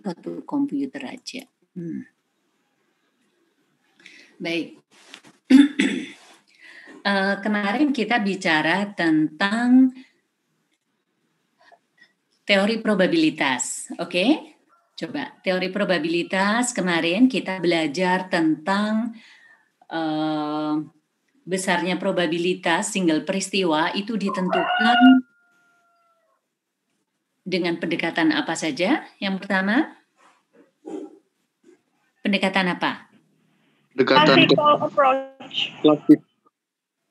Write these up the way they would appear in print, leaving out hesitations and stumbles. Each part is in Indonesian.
satu komputer aja. Baik. Kemarin kita bicara tentang teori probabilitas, oke? Coba teori probabilitas kemarin kita belajar tentang besarnya probabilitas single peristiwa itu ditentukan dengan pendekatan apa saja? Yang pertama, pendekatan apa? Classical approach.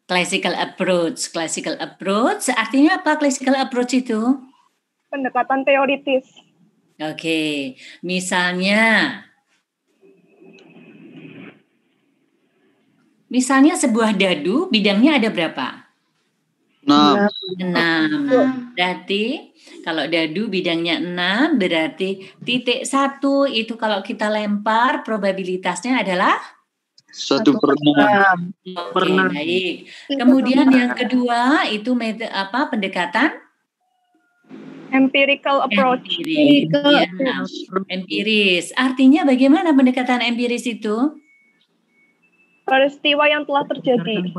Classical approach. Classical approach artinya apa? Classical approach itu? Pendekatan teoritis. Oke, misalnya sebuah dadu bidangnya ada berapa? 6. Berarti kalau dadu bidangnya 6 berarti titik 1 itu kalau kita lempar probabilitasnya adalah 1/6. Oke, baik. Kemudian yang kedua itu pendekatan empirical approach. Empiris. Artinya bagaimana pendekatan empiris itu? Peristiwa yang telah terjadi.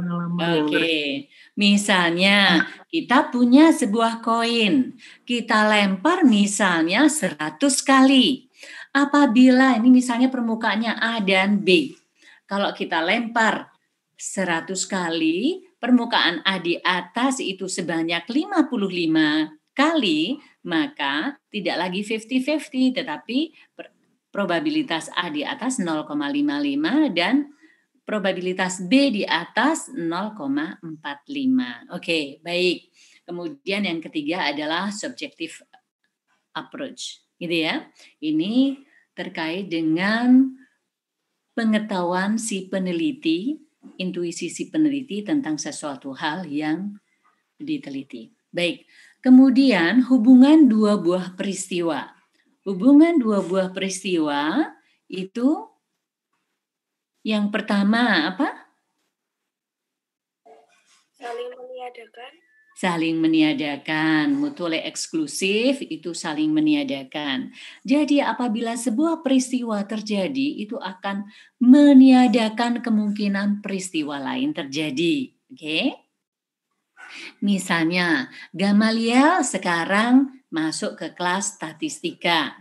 Oke. Misalnya kita punya sebuah koin. Kita lempar misalnya 100 kali. Apabila ini misalnya permukaannya A dan B. Kalau kita lempar 100 kali, permukaan A di atas itu sebanyak 55 kali, maka tidak lagi 50-50, tetapi probabilitas A di atas 0,55 dan probabilitas B di atas 0,45. Oke, baik. Kemudian yang ketiga adalah subjective approach, gitu ya. Ini terkait dengan pengetahuan si peneliti, intuisi si peneliti tentang sesuatu hal yang diteliti. Baik. Kemudian hubungan dua buah peristiwa. Hubungan dua buah peristiwa itu yang pertama apa? Saling meniadakan. Saling meniadakan, mutually eksklusif itu saling meniadakan. Jadi apabila sebuah peristiwa terjadi itu akan meniadakan kemungkinan peristiwa lain terjadi. Oke? Misalnya Gamaliel sekarang masuk ke kelas statistika.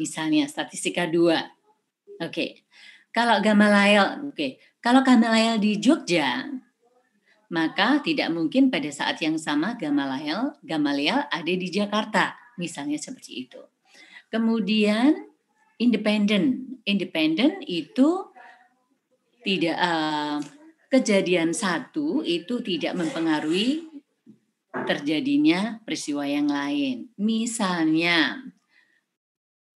Misalnya statistika 2. Oke. Kalau Gamaliel di Jogja, maka tidak mungkin pada saat yang sama Gamaliel ada di Jakarta, misalnya seperti itu. Kemudian independen itu tidak kejadian satu itu tidak mempengaruhi terjadinya peristiwa yang lain. Misalnya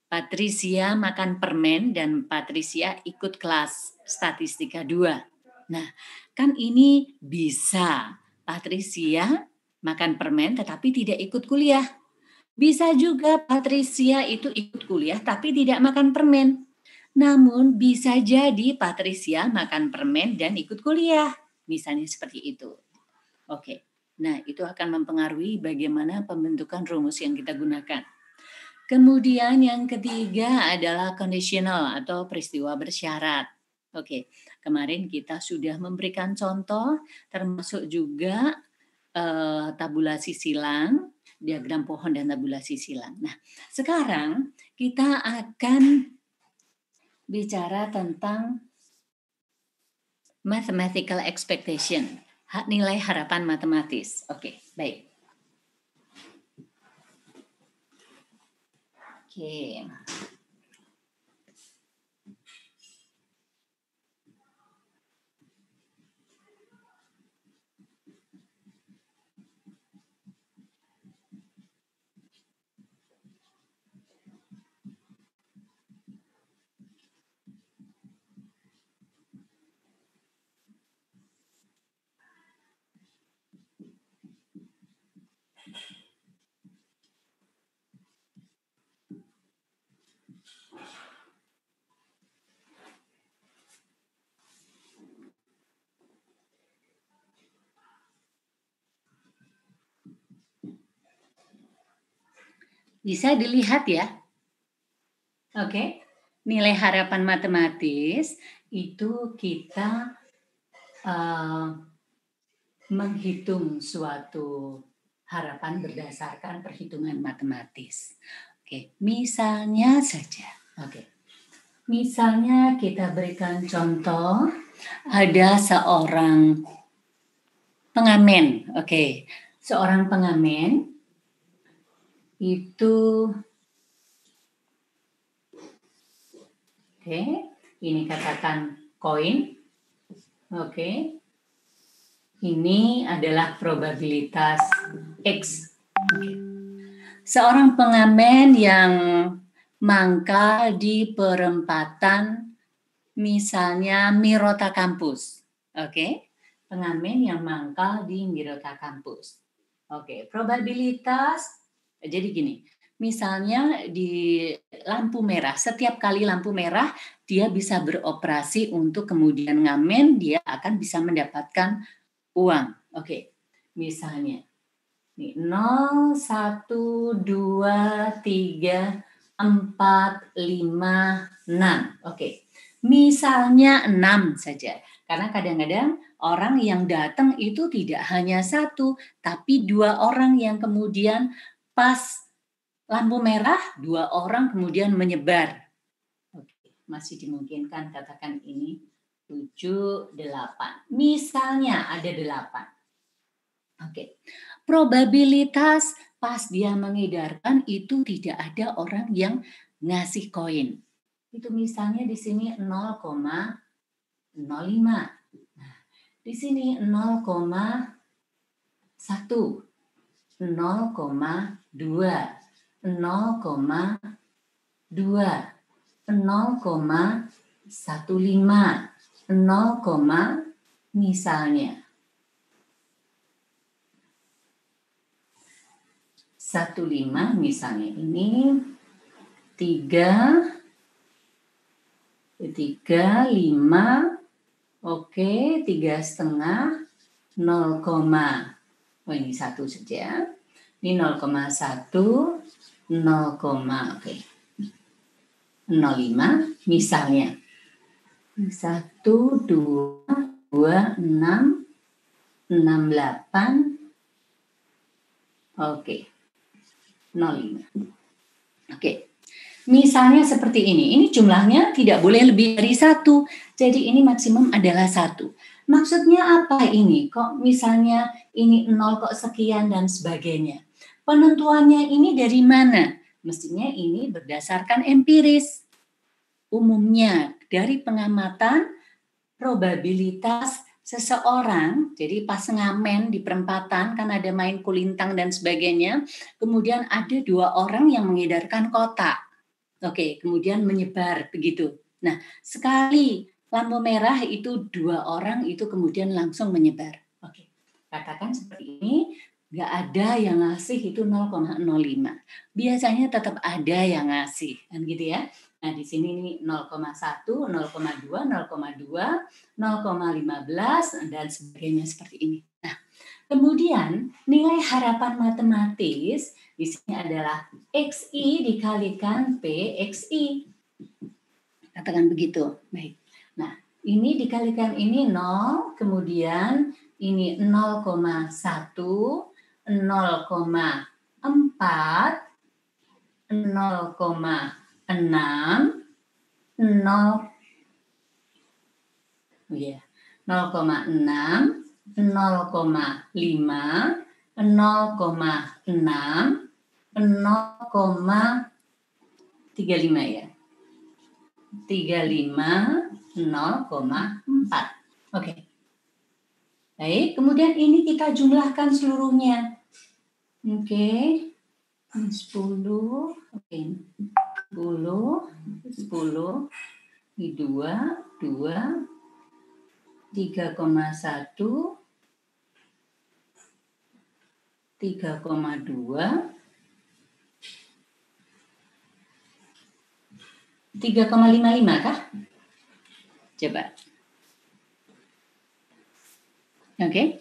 Patricia makan permen dan Patricia ikut kelas statistika 2. Nah, kan ini bisa Patricia makan permen tetapi tidak ikut kuliah. Bisa juga Patricia itu ikut kuliah tapi tidak makan permen. Namun bisa jadi Patricia makan permen dan ikut kuliah. Misalnya seperti itu. Oke. Nah, itu akan mempengaruhi bagaimana pembentukan rumus yang kita gunakan. Kemudian yang ketiga adalah conditional atau peristiwa bersyarat. Oke, kemarin kita sudah memberikan contoh termasuk juga tabulasi silang, diagram pohon dan tabulasi silang. Nah, sekarang kita akan bicara tentang mathematical expectation, nilai harapan matematis. Oke, baik. Oke. Bisa dilihat ya. Oke. Nilai harapan matematis itu kita menghitung suatu harapan berdasarkan perhitungan matematis. Oke, misalnya saja. Oke. Misalnya kita berikan contoh, ada seorang pengamen. Oke, seorang pengamen itu, oke, ini katakan koin. Oke, ini adalah probabilitas X. Oke. Seorang pengamen yang mangkal di perempatan misalnya Mirota Kampus. Oke, pengamen yang mangkal di Mirota Kampus. Oke, probabilitas jadi gini. Misalnya di lampu merah, setiap kali lampu merah dia bisa beroperasi untuk kemudian ngamen, dia akan bisa mendapatkan uang. Oke, misalnya nih, 0, 1, 2, 3, 4, 5, 6. Oke. Misalnya 6 saja. Karena kadang-kadang orang yang datang itu tidak hanya satu, tapi 2 orang yang kemudian pas lampu merah, 2 orang kemudian menyebar. Oke, masih dimungkinkan katakan ini 7, 8. Misalnya ada 8. Oke. Probabilitas pas dia mengedarkan itu tidak ada orang yang ngasih koin. Itu misalnya di sini 0,05. Nah, di sini 0,1, 0,2, 0,2, 0,15, 0, misalnya 1,5 misalnya ini 3, 5, oke, 3,5, 0, oh ini 1 saja, ini 0,1, 0, oke, 0,5 misalnya 1, 2, 6, 8, oke, 0,5. Oke, misalnya seperti ini. Ini jumlahnya tidak boleh lebih dari 1. Jadi ini maksimum adalah 1. Maksudnya apa ini? Kok misalnya ini 0 kok sekian dan sebagainya. Penentuannya ini dari mana? Mestinya ini berdasarkan empiris. Umumnya dari pengamatan probabilitas seseorang, jadi pas ngamen di perempatan kan ada main kulintang dan sebagainya, kemudian ada 2 orang yang mengedarkan kotak. Oke, kemudian menyebar begitu. Nah, sekali lampu merah itu 2 orang itu kemudian langsung menyebar. Oke, katakan seperti ini, nggak ada yang ngasih itu 0,05. Biasanya tetap ada yang ngasih, kan gitu ya. Nah, di sini nih 0,1, 0,2, 0,2, 0,15 dan sebagainya seperti ini. Nah, kemudian nilai harapan matematis di sini adalah XI dikalikan PXI. Katakan begitu. Baik. Nah, ini dikalikan ini 0, kemudian ini 0,1, 0,4, 0,6, 0, 0,6, 0,5, 0,6, 0,35 ya. 35, 0,4. Oke. Baik, kemudian ini kita jumlahkan seluruhnya. Oke. 10, oke. 10, 10, 2, 3,1, 3,2, 3,55 kah? Coba. Oke.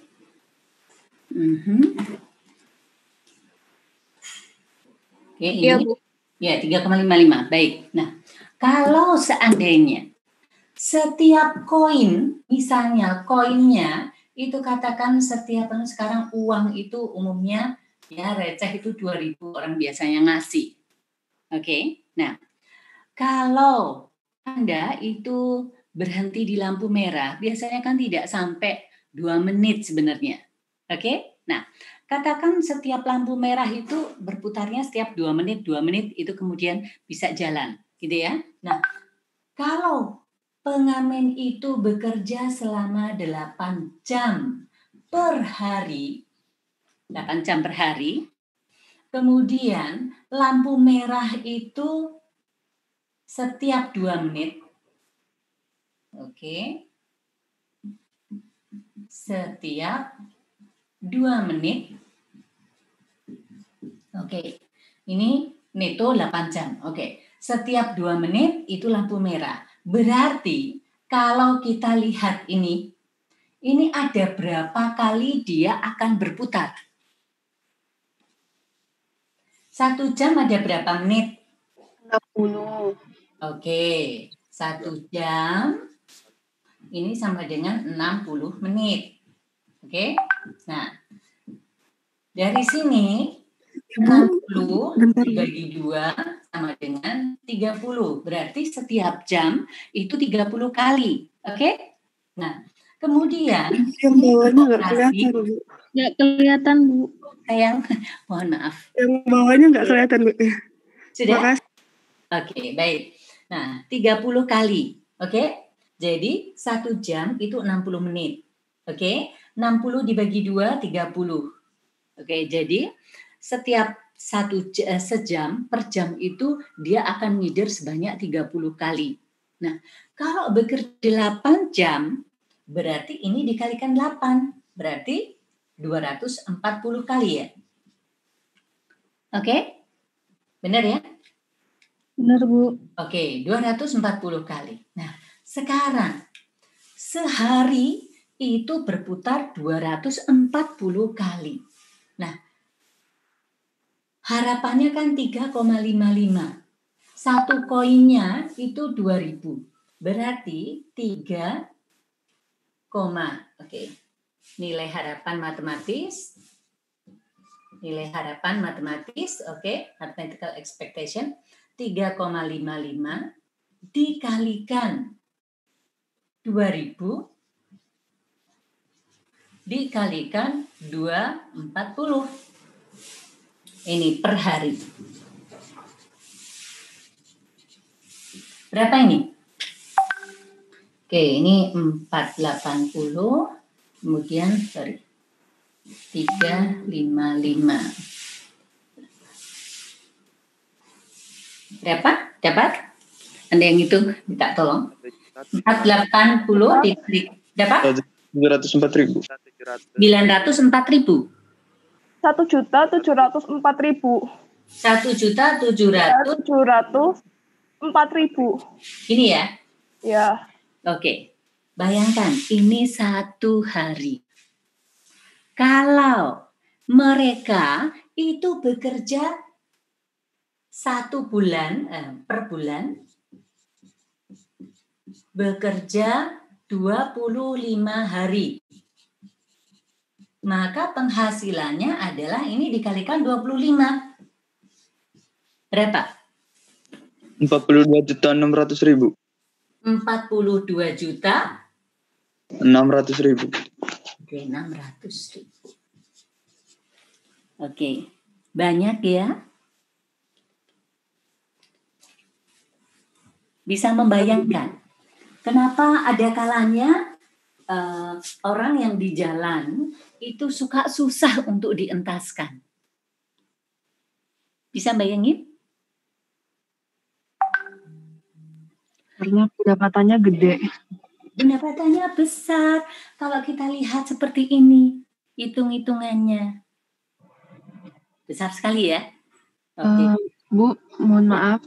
Oke, ini. Iya, Bu. Ya, 3,55. Baik. Nah, Kalau seandainya setiap koin, misalnya koinnya itu katakan setiap sekarang uang itu umumnya ya receh itu 2.000 orang biasanya ngasih. Oke. Nah, kalau Anda itu berhenti di lampu merah, biasanya kan tidak sampai 2 menit sebenarnya. Oke? Nah, katakan setiap lampu merah itu berputarnya setiap 2 menit itu kemudian bisa jalan, gitu ya. Nah, kalau pengamen itu bekerja selama 8 jam per hari, 8 jam per hari, kemudian lampu merah itu setiap 2 menit, oke, setiap 2 menit, oke, ini neto 8 jam, oke, setiap 2 menit itu lampu merah. Berarti kalau kita lihat ini ada berapa kali dia akan berputar? 1 jam ada berapa menit? 60. Oke, 1 jam ini sama dengan 60 menit. Oke, nah dari sini 60 dibagi 2 sama dengan 30. Berarti setiap jam itu 30 kali. Oke? Nah, kemudian Yang bawahnya nggak kelihatan, Bu. Nggak kelihatan, Bu. Sayang, mohon maaf. Yang bawahnya nggak kelihatan, Bu. Sudah? Makasih. Oke, baik. Nah, 30 kali. Oke? Jadi 1 jam itu 60 menit. Oke? 60 dibagi 2, 30. Oke, jadi setiap sejam per jam itu dia akan ngider sebanyak 30 kali. Nah, kalau bekerja 8 jam, berarti ini dikalikan 8. Berarti 240 kali ya. Oke? Benar ya? Benar, Bu. Oke, 240 kali. Nah, sekarang sehari itu berputar 240 kali. Nah, harapannya kan 3,55. Satu koinnya itu 2.000. Berarti 3, oke. Nilai harapan matematis. Nilai harapan matematis, oke. Mathematical expectation 3,55 dikalikan 2.000 dikalikan 240. Ini per hari. Berapa ini? Oke, ini 480, kemudian 355. Berapa? Dapat? Anda yang itu minta tolong. 480 dikali dapat? 704.000. 904.000. 1.704.000. 1.700.000. 704.000. Ini ya? Ya. Oke. Bayangkan, ini 1 hari. Kalau mereka itu bekerja 1 bulan, per bulan, bekerja 25 hari. Maka penghasilannya adalah ini dikalikan 25. Berapa? 42.600.000. 42.600.000. Oke, 600.000. Oke, banyak ya. Bisa membayangkan kenapa ada kalanya orang yang di jalan itu suka susah untuk dientaskan. Bisa bayangin? Karena pendapatannya gede. Pendapatannya besar. Kalau kita lihat seperti ini, hitung-hitungannya besar sekali ya. Oke. Bu, mohon maaf.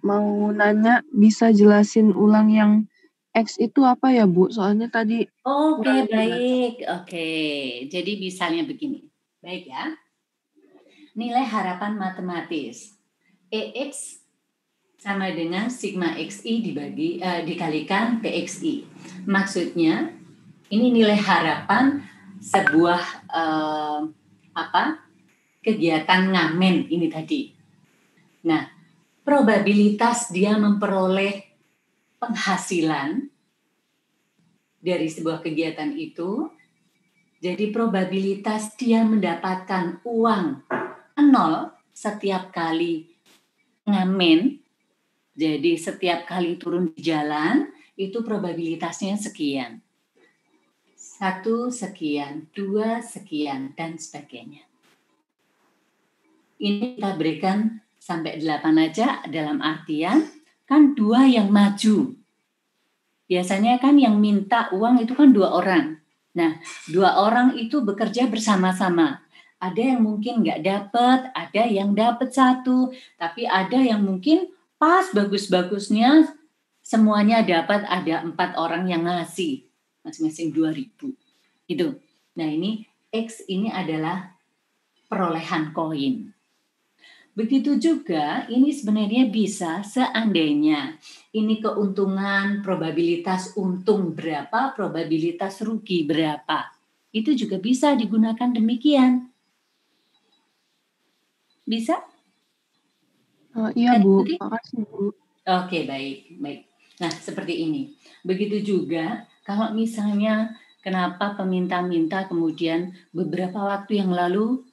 Mau nanya, bisa jelasin ulang yang X itu apa ya, Bu? Soalnya tadi Oke, baik. Oke, jadi misalnya begini. Baik ya. Nilai harapan matematis. EX sama dengan sigma XI dikalikan PXI. Maksudnya ini nilai harapan sebuah kegiatan ngamen ini tadi. Nah, probabilitas dia memperoleh penghasilan dari sebuah kegiatan itu, jadi probabilitas dia mendapatkan uang 0 setiap kali ngamen. Jadi setiap kali turun di jalan, itu probabilitasnya sekian. 1 sekian, 2 sekian, dan sebagainya. Ini kita berikan sampai 8 aja dalam artian, kan 2 yang maju. Biasanya kan yang minta uang itu kan 2 orang. Nah, 2 orang itu bekerja bersama-sama. Ada yang mungkin nggak dapat, ada yang dapat 1, tapi ada yang mungkin pas bagus-bagusnya semuanya dapat, ada 4 orang yang ngasih masing-masing 2.000 gitu. Nah ini X ini adalah perolehan koin. Begitu juga ini sebenarnya bisa seandainya ini keuntungan, probabilitas untung berapa, probabilitas rugi berapa. Itu juga bisa digunakan demikian. Bisa? Iya Bu, makasih Bu. Oke, baik. Nah, seperti ini. Begitu juga kalau misalnya kenapa peminta-minta kemudian beberapa waktu yang lalu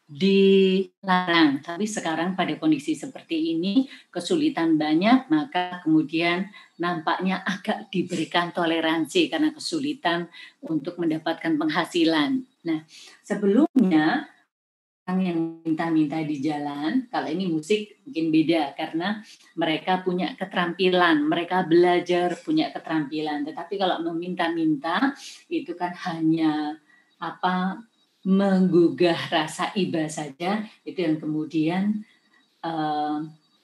dilarang, tapi sekarang pada kondisi seperti ini kesulitan banyak, maka kemudian nampaknya agak diberikan toleransi karena kesulitan untuk mendapatkan penghasilan. Nah, sebelumnya orang yang minta-minta di jalan, kalau ini musik mungkin beda karena mereka punya keterampilan, mereka belajar punya keterampilan. Tetapi kalau meminta-minta itu kan hanya menggugah rasa iba saja, itu yang kemudian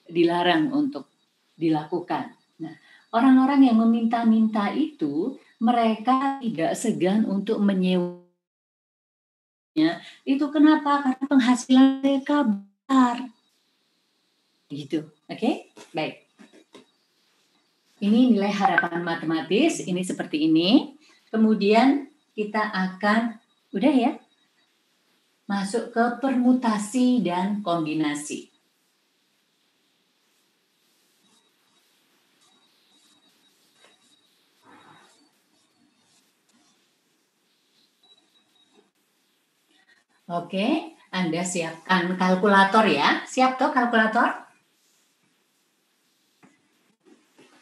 dilarang untuk dilakukan. Nah, orang-orang yang meminta-minta itu mereka tidak segan untuk menyewa. Itu kenapa? Karena penghasilan mereka besar. Gitu. Oke? Baik. Ini nilai harapan matematis, ini seperti ini. Kemudian kita akan, udah ya, masuk ke permutasi dan kombinasi. Oke, Anda siapkan kalkulator ya. Siap toh kalkulator?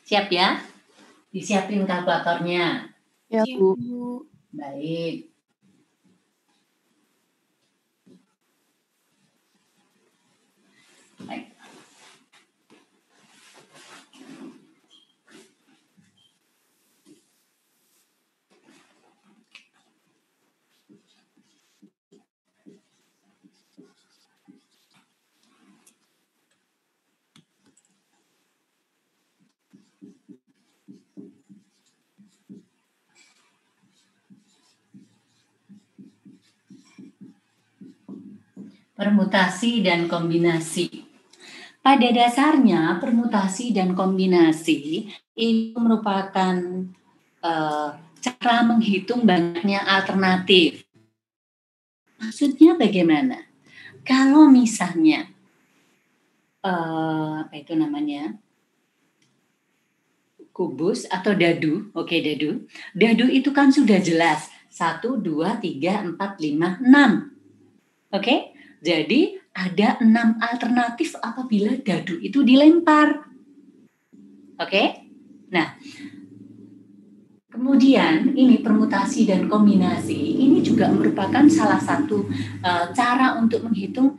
Siap ya? Disiapin kalkulatornya. Ya Bu. Baik. Baik. Permutasi dan kombinasi. Pada dasarnya permutasi dan kombinasi itu merupakan cara menghitung banyaknya alternatif. Maksudnya bagaimana? Kalau misalnya kubus atau dadu, dadu itu kan sudah jelas 1, 2, 3, 4, 5, 6. Oke? Jadi ada 6 alternatif apabila dadu itu dilempar. Oke? Nah, kemudian ini permutasi dan kombinasi. Ini juga merupakan salah satu cara untuk menghitung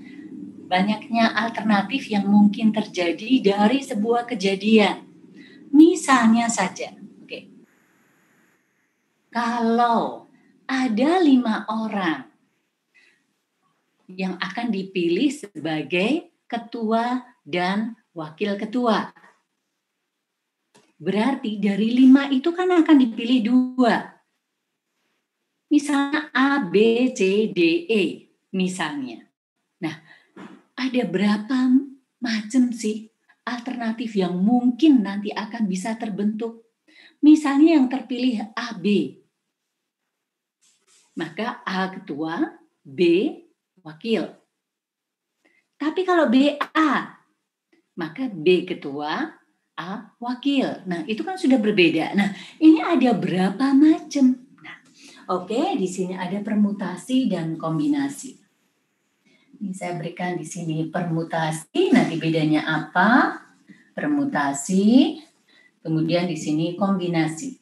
banyaknya alternatif yang mungkin terjadi dari sebuah kejadian. Misalnya saja, kalau ada 5 orang yang akan dipilih sebagai ketua dan wakil ketua. Berarti dari 5 itu kan akan dipilih 2. Misalnya A, B, C, D, E misalnya. Nah, ada berapa macam sih alternatif yang mungkin nanti akan bisa terbentuk. Misalnya yang terpilih AB. Maka A ketua, B wakil. Tapi kalau BA, maka B ketua, A wakil. Nah, itu kan sudah berbeda. Nah, ini ada berapa macam? Nah, oke, di sini ada permutasi dan kombinasi. Ini saya berikan di sini permutasi, nanti bedanya apa? Permutasi, kemudian di sini kombinasi.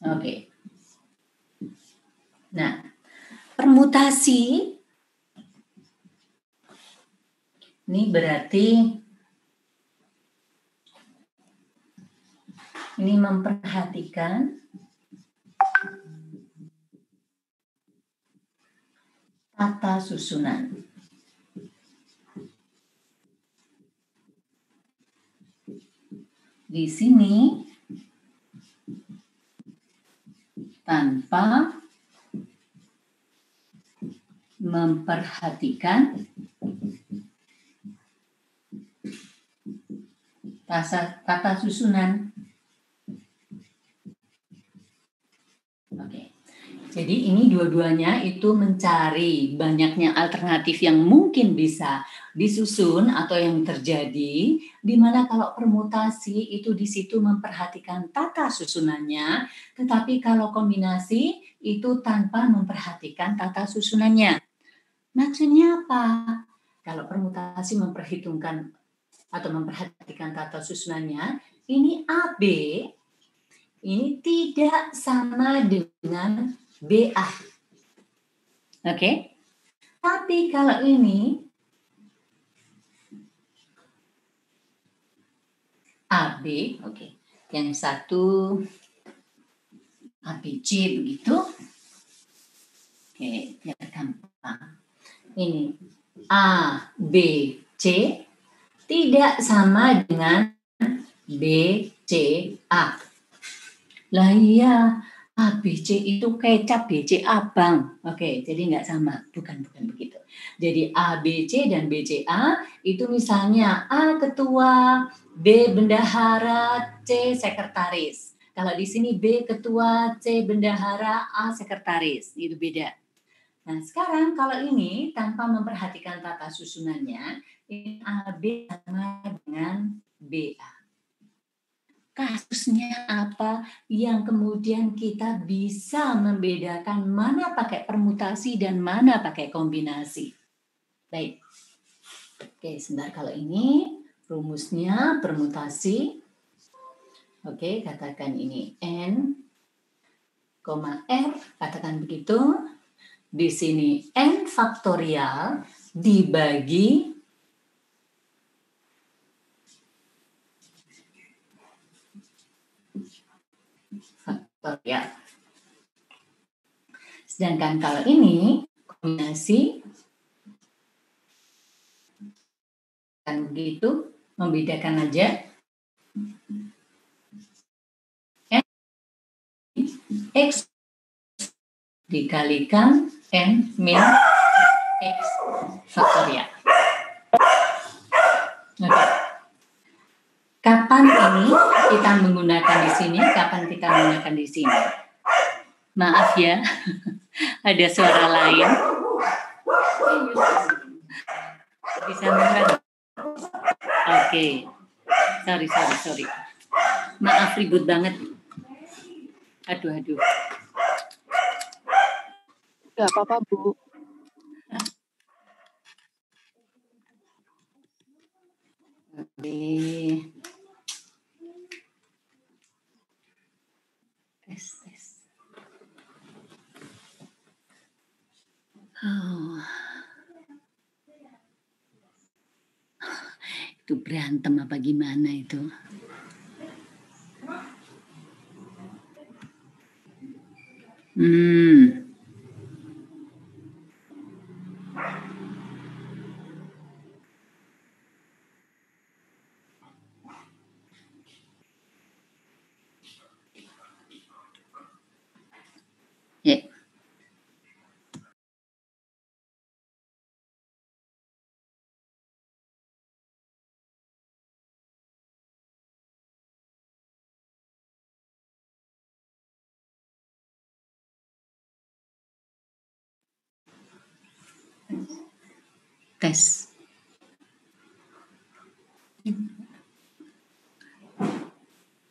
Oke. Nah, permutasi ini berarti ini memperhatikan tata susunan. Di sini tanpa memperhatikan tata susunan. Oke. Jadi ini dua-duanya itu mencari banyaknya alternatif yang mungkin bisa disusun atau yang terjadi, di mana kalau permutasi itu di situ memperhatikan tata susunannya, tetapi kalau kombinasi itu tanpa memperhatikan tata susunannya. Maksudnya apa? Kalau permutasi memperhitungkan atau memperhatikan tata susunannya, ini AB ini tidak sama dengan BA. Oke? Tapi kalau ini AB, oke. Yang satu ABC begitu. Oke, biar gampang. Ini A, B, C tidak sama dengan B, C, A. Lah iya, ABC itu kecap, BC abang. Oke, jadi nggak sama. Bukan begitu. Jadi ABC dan BCA itu misalnya A ketua, B bendahara, C sekretaris. Kalau di sini B ketua, C bendahara, A sekretaris. Itu beda. Nah, sekarang kalau ini tanpa memperhatikan tata susunannya, ini AB sama dengan BA. Kasusnya apa yang kemudian kita bisa membedakan mana pakai permutasi dan mana pakai kombinasi. Baik. Oke, sebentar, kalau ini rumusnya permutasi. Oke, katakan ini N, R, katakan begitu. Di sini N faktorial dibagi faktorial. Sedangkan kalau ini kombinasi kan begitu, membedakan aja N X dikalikan N min X faktorial. Oke. Kapan ini kita menggunakan di sini, kapan kita menggunakan di sini? Maaf ya, ada suara lain. Bisa dengar? Oke. Sorry. Maaf, ribut banget. Aduh. Gak apa-apa, Bu. Oke. Tes. Oh. Itu berantem apa gimana itu? Ya. Tes.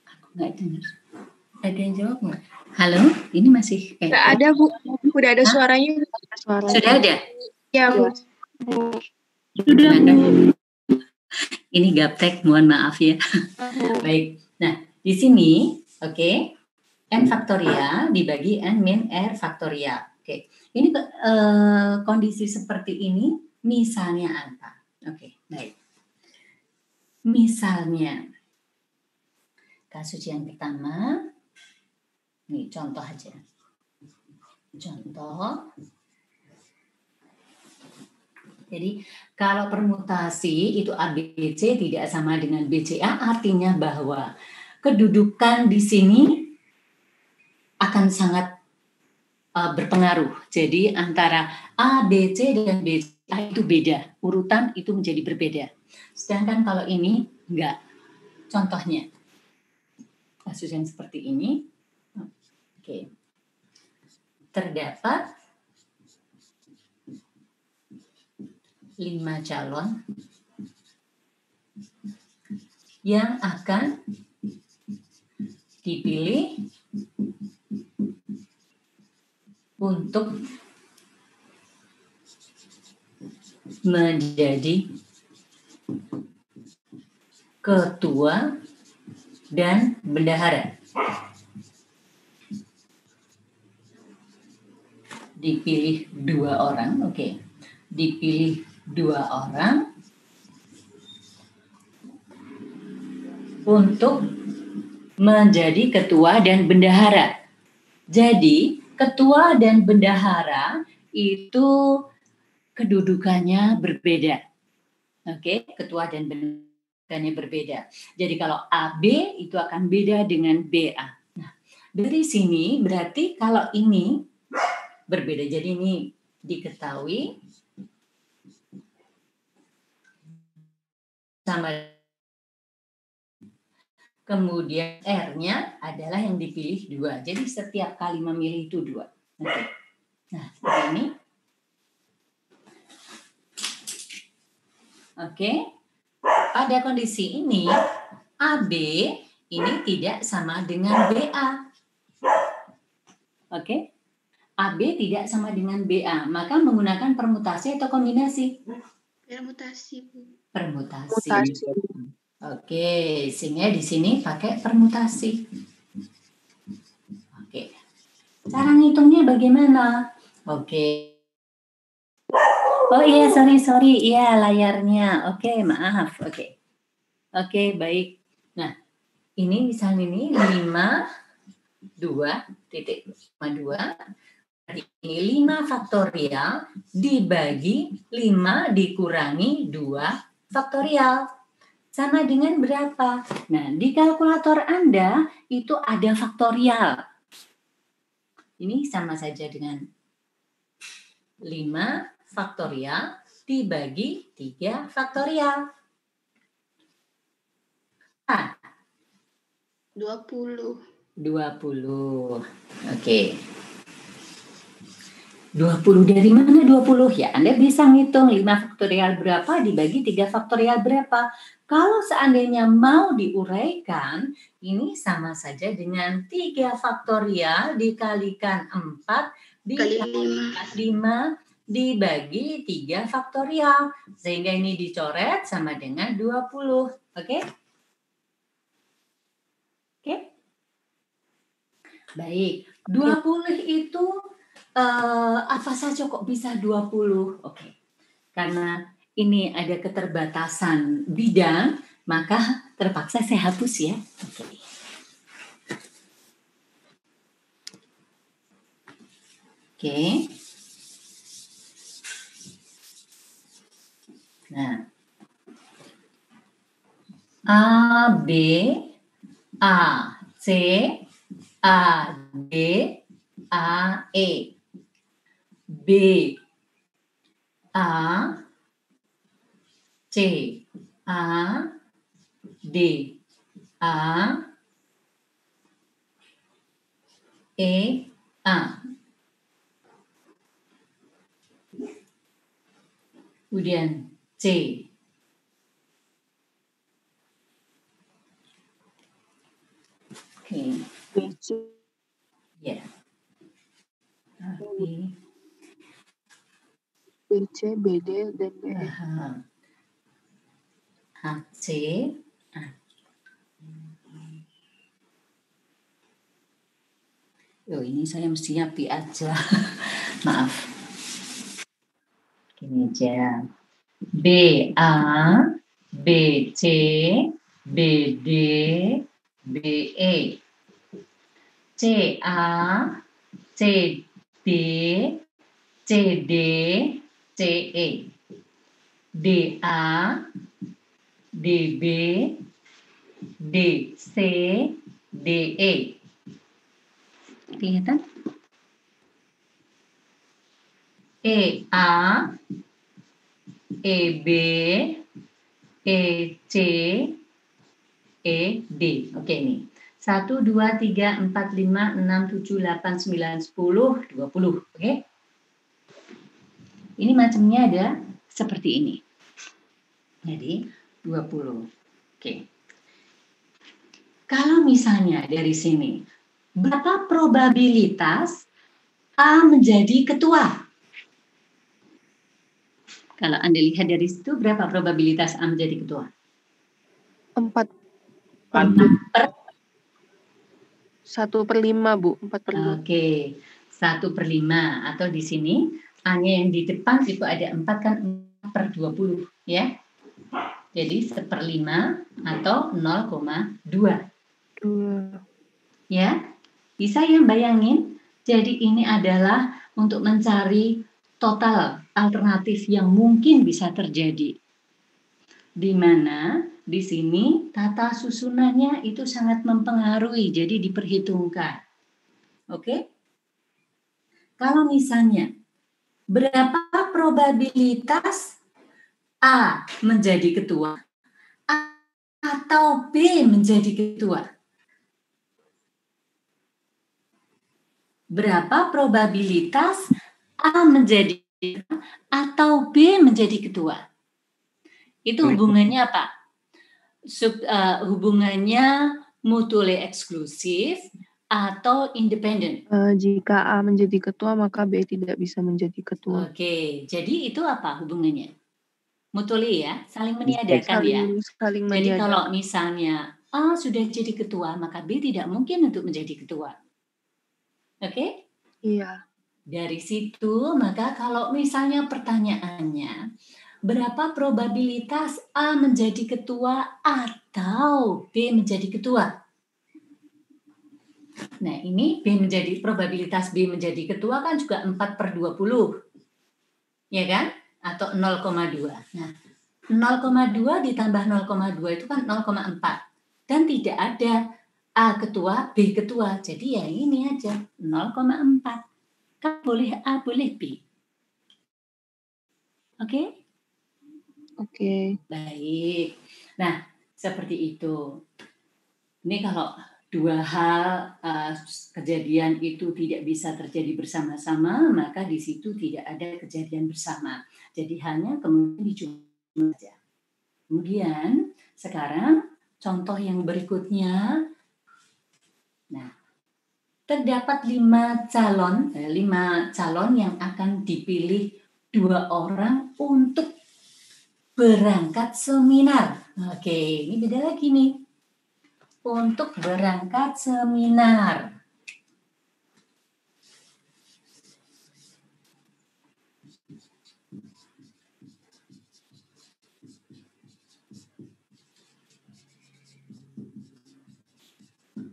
Aku nggak dengar. Ada yang jawab nggak? Halo, ini masih Nggak ada, Bu. Udah ada suaranya. Sudah ada? Ya, Bu. Sudah, Bu. Ini gaptek, mohon maaf ya. Baik. Nah, di sini, oke, n faktorial dibagi n min r faktorial. Oke, ini kondisi seperti ini misalnya apa? Oke, baik. Misalnya, kasus yang pertama, ini contoh aja. Contoh. Jadi kalau permutasi itu ABC tidak sama dengan BCA, artinya bahwa kedudukan di sini akan sangat berpengaruh. Jadi antara ABC dan BCA itu beda, urutan itu menjadi berbeda. Sedangkan kalau ini enggak. Contohnya, kasus yang seperti ini, oke, terdapat 5 calon yang akan dipilih untuk menjadi ketua dan bendahara. Dipilih 2 orang, oke. Dipilih 2 orang untuk menjadi ketua dan bendahara. Jadi, ketua dan bendahara itu kedudukannya berbeda. Oke, ketua dan bendaharanya berbeda. Jadi kalau AB itu akan beda dengan BA. Nah, dari sini berarti kalau ini berbeda. Jadi ini diketahui sama, kemudian R-nya adalah yang dipilih 2. Jadi setiap kali memilih itu 2. Oke. Nah, ini. Oke. Pada kondisi ini, AB ini tidak sama dengan BA. Oke. AB tidak sama dengan BA. Maka menggunakan permutasi atau kombinasi? Permutasi, Bu. Permutasi. Oke, sehingga di sini pakai permutasi. Oke. Cara ngitungnya bagaimana? Oke. Oh iya, sorry. Iya, layarnya. Oke, maaf. Oke. Oke, baik. Nah, ini misalnya ini 5,2. Ini 5 faktorial dibagi 5 dikurangi 2 faktorial. Sama dengan berapa? Nah, di kalkulator Anda itu ada faktorial. Ini sama saja dengan 5 faktorial dibagi 3 faktorial. 20. Oke. 20 dari mana 20? Ya, Anda bisa ngitung 5 faktorial berapa dibagi 3 faktorial berapa. Kalau seandainya mau diuraikan, ini sama saja dengan 3 faktorial dikalikan 4 dikalikan 5 dibagi 3 faktorial. Sehingga ini dicoret sama dengan 20. Oke? Oke? Baik. 20 itu apa saja kok bisa 20? Oke. Karena ini ada keterbatasan bidang, maka terpaksa saya hapus ya. Oke. Oke. Nah. A, B, A, C, A, D, A, E. B, A, C, A, D, A, E, A. Kemudian C. Oke, BC, ya. Oke. BC, BD, dan BE. HC. Oh, ini saya mestinya B aja. Maaf. Gini aja. BA, BC, BD, BE. CA, CD, CD, CE. DA, DB, DC, DE. Kelihatan? EA, EB, EC, ED. Oke nih. 1, 2, 3, 4, 5, 6, 7, 8, 9, 10, 20. Oke? Ini macamnya ada seperti ini. Jadi 20. Oke. Kalau misalnya dari sini, berapa probabilitas A menjadi ketua? Kalau Anda lihat dari situ, berapa probabilitas A menjadi ketua? 4 per 1/5, Bu. 4/5. Oke, 1/5 atau di sini A-nya yang di depan itu ada 4 kan 4/20 ya. Jadi 1/5 atau 0,2. 2. Ya. Bisa yang bayangin? Jadi ini adalah untuk mencari total alternatif yang mungkin bisa terjadi. Di mana di sini tata susunannya itu sangat mempengaruhi, jadi diperhitungkan. Oke? Kalau misalnya berapa probabilitas A menjadi ketua atau B menjadi ketua? Berapa probabilitas A menjadi atau B menjadi ketua? Itu hubungannya apa? Hubungannya mutually eksklusif atau independen? Jika A menjadi ketua, maka B tidak bisa menjadi ketua. Oke, jadi itu apa hubungannya? Mutually ya, saling meniadakan ya. Saling Jadi meniadakan. kalau misalnya A sudah jadi ketua, maka B tidak mungkin untuk menjadi ketua. Oke? Iya. Dari situ, maka kalau misalnya pertanyaannya, berapa probabilitas A menjadi ketua atau B menjadi ketua? Nah, ini probabilitas B menjadi ketua kan juga 4/20. Ya kan? Atau 0,2. Nah, 0,2 ditambah 0,2 itu kan 0,4. Dan tidak ada A ketua, B ketua. Jadi ya ini aja, 0,4. Kan boleh A, boleh B. Oke? Oke. Baik. Nah, seperti itu. Ini kalau dua hal kejadian itu tidak bisa terjadi bersama-sama, maka di situ tidak ada kejadian bersama. Jadi hanya kemudian dijumlah saja. Kemudian sekarang contoh yang berikutnya. Nah, terdapat 5 calon yang akan dipilih 2 orang untuk berangkat seminar. Oke, ini beda lagi nih. Untuk berangkat seminar.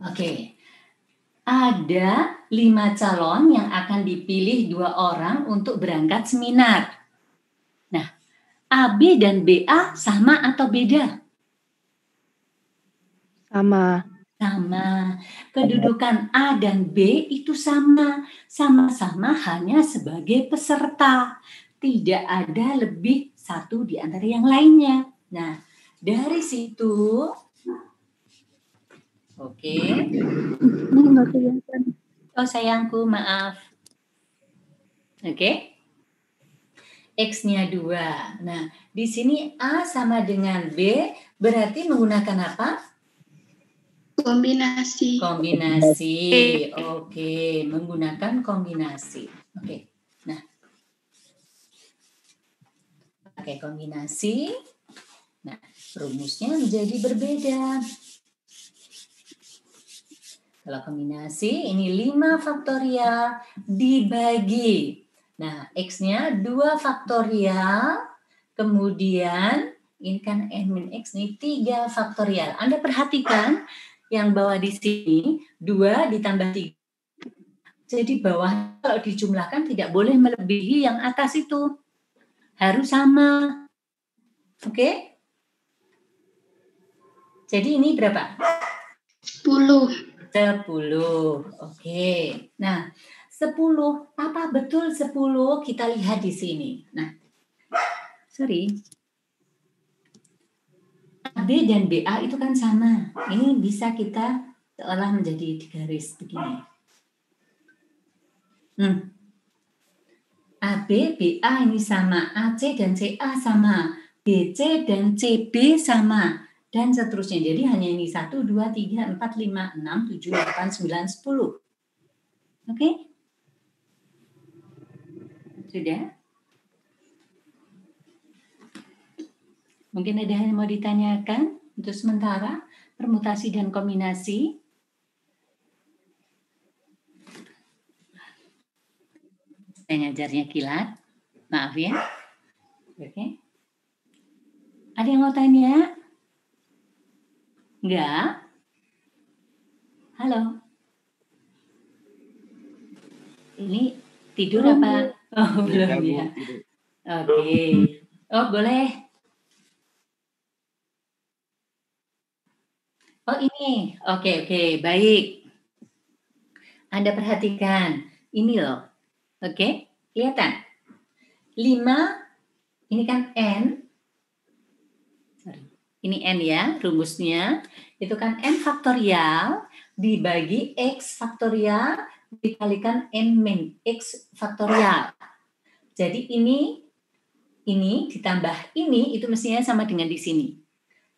Oke. Ada 5 calon yang akan dipilih 2 orang untuk berangkat seminar. Nah, AB dan BA sama atau beda? Sama. Sama. Kedudukan A dan B itu sama. Sama-sama hanya sebagai peserta. Tidak ada lebih satu di antara yang lainnya. Nah, dari situ, oke. Ini nggak kelihatan. Oh sayangku, maaf. Oke. X-nya 2. Nah, di sini A sama dengan B berarti menggunakan apa? Kombinasi. Kombinasi. Oke, menggunakan kombinasi. Oke. Nah, pakai kombinasi. Nah, rumusnya menjadi berbeda. Kalau kombinasi, ini 5 faktorial dibagi. Nah, X-nya 2 faktorial, kemudian ini kan N min X ini 3 faktorial. Anda perhatikan yang bawah di sini 2 ditambah 3. Jadi bawah kalau dijumlahkan tidak boleh melebihi yang atas itu. Harus sama. Oke? Jadi ini berapa? 10. 10. Oke. Nah, 10. Apa betul 10? Kita lihat di sini. Nah, sorry. AB dan BA itu kan sama. Ini bisa kita seolah menjadi garis begini. AB, BA ini sama. AC dan CA sama. BC dan CB sama. Dan seterusnya. Jadi hanya ini 1, 2, 3, 4, 5, 6, 7, 8, 9, 10. Oke? Sudah? Mungkin ada yang mau ditanyakan untuk sementara permutasi dan kombinasi. Saya ngajarnya kilat. Maaf ya. Oke. Ada yang mau tanya? Enggak? Halo? Ini tidur apa? Oh, belum ya. Oke. Oh, boleh. Oh, ini. Oke, baik. Anda perhatikan. Ini loh. Oke, kelihatan? 5, ini kan N. Sorry. Ini N ya, rumusnya. Itu kan N faktorial dibagi X faktorial dikalikan N min X faktorial. Jadi ini ditambah ini, itu mestinya sama dengan di sini.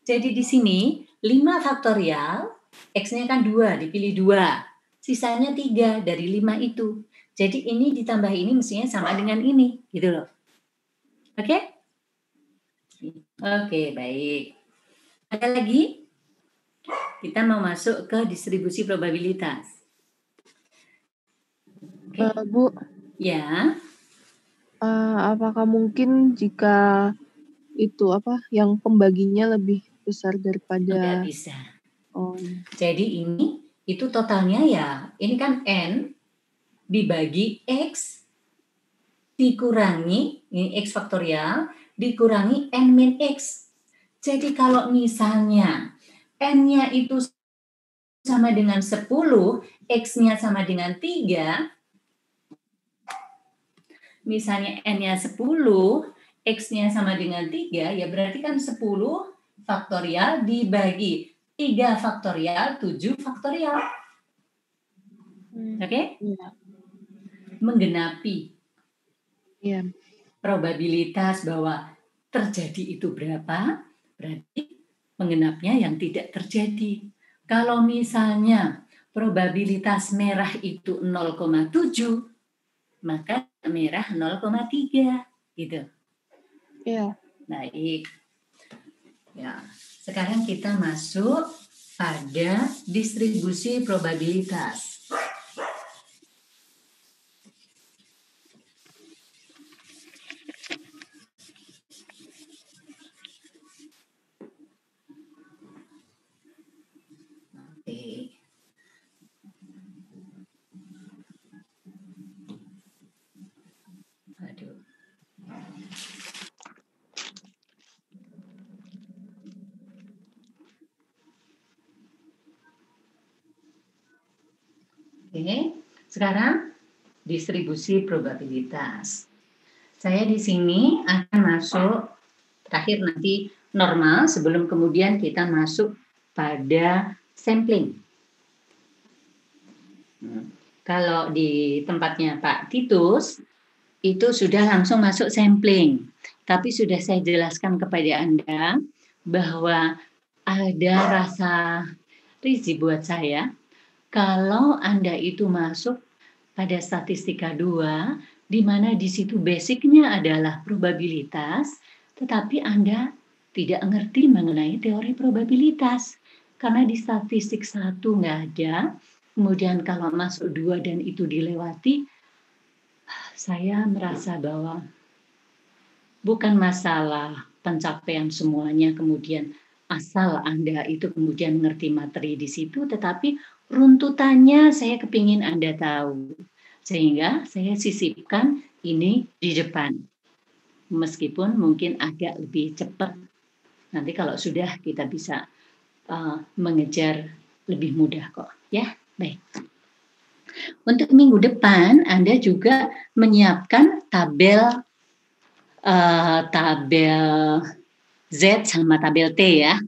Jadi di sini 5 faktorial, X-nya kan 2, dipilih 2. Sisanya 3 dari 5 itu. Jadi ini ditambah ini mestinya sama dengan ini, gitu loh. Oke? Oke, baik. Ada lagi? Kita mau masuk ke distribusi probabilitas. Oke. Bu, Ya. apakah mungkin jika itu yang pembaginya lebih besar daripada? Enggak bisa. Oh. Jadi ini itu totalnya ya, ini kan N dibagi X dikurangi, ini X faktorial, dikurangi N min X. Jadi kalau misalnya N-nya itu sama dengan 10, X-nya sama dengan 3, misalnya N-nya 10, X-nya sama dengan 3, ya berarti kan 10 faktorial dibagi 3 faktorial, 7 faktorial. Oke? Iya. Menggenapi Iya. probabilitas bahwa terjadi itu berapa, berarti mengenapnya yang tidak terjadi. Kalau misalnya probabilitas merah itu 0,7, maka merah 0,3 gitu. Iya. Baik. Ya, sekarang kita masuk pada distribusi probabilitas. Oke. Aduh. Oke, sekarang distribusi probabilitas. Saya di sini akan masuk terakhir nanti normal sebelum kemudian kita masuk pada sampling. Kalau di tempatnya Pak Titus, itu sudah langsung masuk sampling. Tapi sudah saya jelaskan kepada Anda bahwa ada rasa risih buat saya kalau Anda itu masuk pada statistika 2, di mana di situ basicnya adalah probabilitas, tetapi Anda tidak mengerti mengenai teori probabilitas. Karena di statistik 1 nggak ada, kemudian kalau masuk 2 dan itu dilewati, saya merasa bahwa bukan masalah pencapaian semuanya, kemudian asal Anda itu kemudian mengerti materi di situ, tetapi runtutannya saya kepingin Anda tahu. Sehingga saya sisipkan ini di depan. Meskipun mungkin agak lebih cepat. Nanti kalau sudah kita bisa mengejar lebih mudah kok. Ya, baik. Untuk minggu depan Anda juga menyiapkan tabel Z sama tabel T ya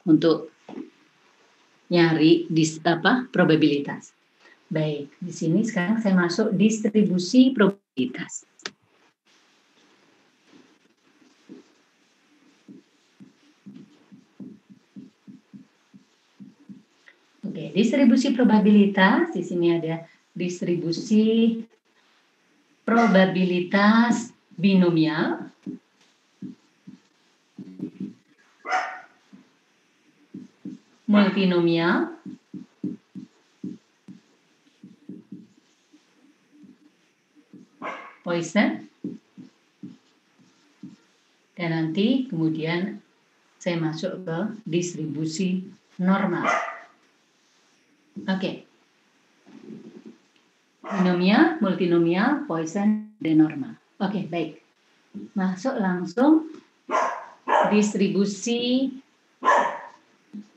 untuk nyari probabilitas. Baik, di sini sekarang saya masuk distribusi probabilitas. Oke, distribusi probabilitas di sini ada distribusi probabilitas binomial. Multinomial. Poisson. Dan nanti kemudian saya masuk ke distribusi normal. Oke. Binomial, multinomial, Poisson, dan normal. Oke, baik. Masuk langsung distribusi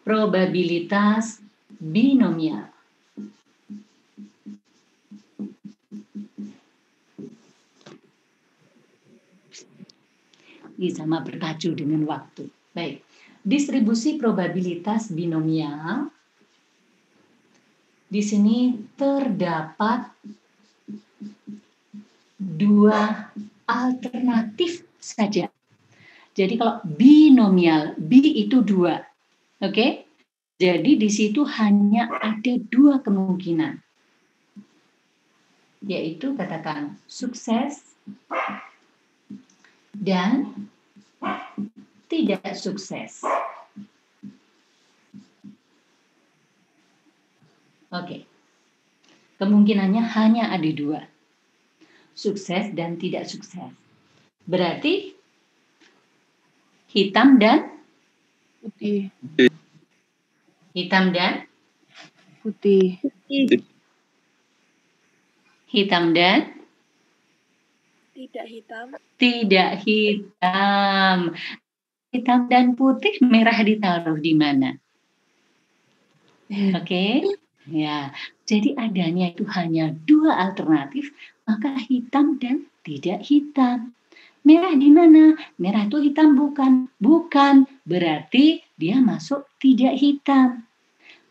probabilitas binomial. Ini sama berpacu dengan waktu. Baik. Distribusi probabilitas binomial. Di sini terdapat 2 alternatif saja. Jadi kalau binomial, B itu 2. Oke? Jadi di situ hanya ada 2 kemungkinan. Yaitu katakan sukses dan tidak sukses. Oke. Kemungkinannya hanya ada 2. Sukses dan tidak sukses. Berarti hitam dan Putih. Hitam dan Putih. hitam dan Tidak hitam. tidak hitam. Hitam dan putih, merah ditaruh di mana? Oke. Ya. Jadi adanya itu hanya 2 alternatif, maka hitam dan tidak hitam. Merah di mana? Merah itu hitam bukan? Bukan. Berarti dia masuk tidak hitam.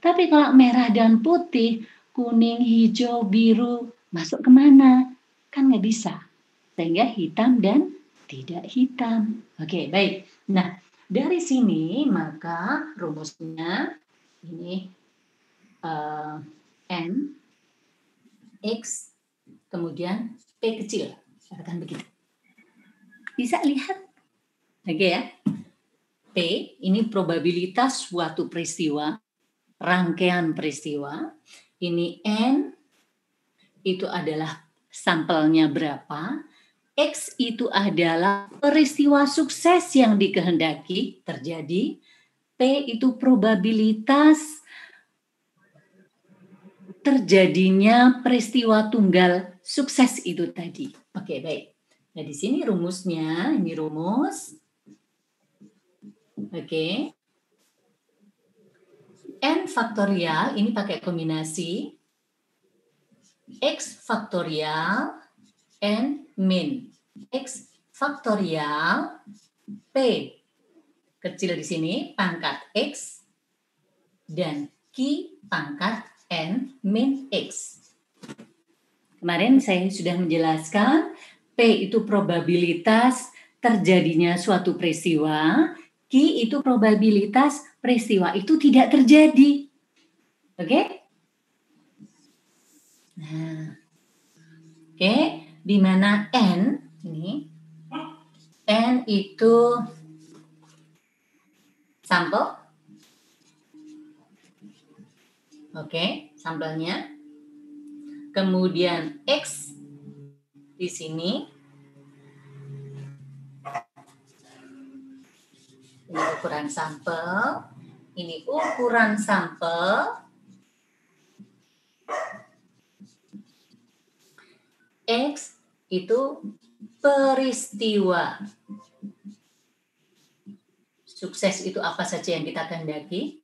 Tapi kalau merah dan putih, kuning, hijau, biru, masuk kemana? Kan nggak bisa. Sehingga hitam dan tidak hitam. Oke, baik. Nah, dari sini maka rumusnya ini N, X, kemudian P kecil. Katakan begitu. Bisa lihat? Oke ya. P ini probabilitas suatu peristiwa, rangkaian peristiwa. Ini N itu adalah sampelnya berapa. X itu adalah peristiwa sukses yang dikehendaki terjadi. P itu probabilitas terjadinya peristiwa tunggal sukses itu tadi. Oke, baik. Nah, di sini rumusnya, ini rumus. Oke. N faktorial, ini pakai kombinasi. X faktorial, N min. X faktorial, P kecil di sini, pangkat X, dan Q pangkat N min X. Kemarin saya sudah menjelaskan P itu probabilitas terjadinya suatu peristiwa, Q itu probabilitas peristiwa itu tidak terjadi. Oke? Nah, oke, di mana N ini, N itu sampel. Oke, sampelnya. Kemudian X di sini. Ini ukuran sampel. Ini ukuran sampel. X itu peristiwa. Sukses itu apa saja yang kita kehendaki?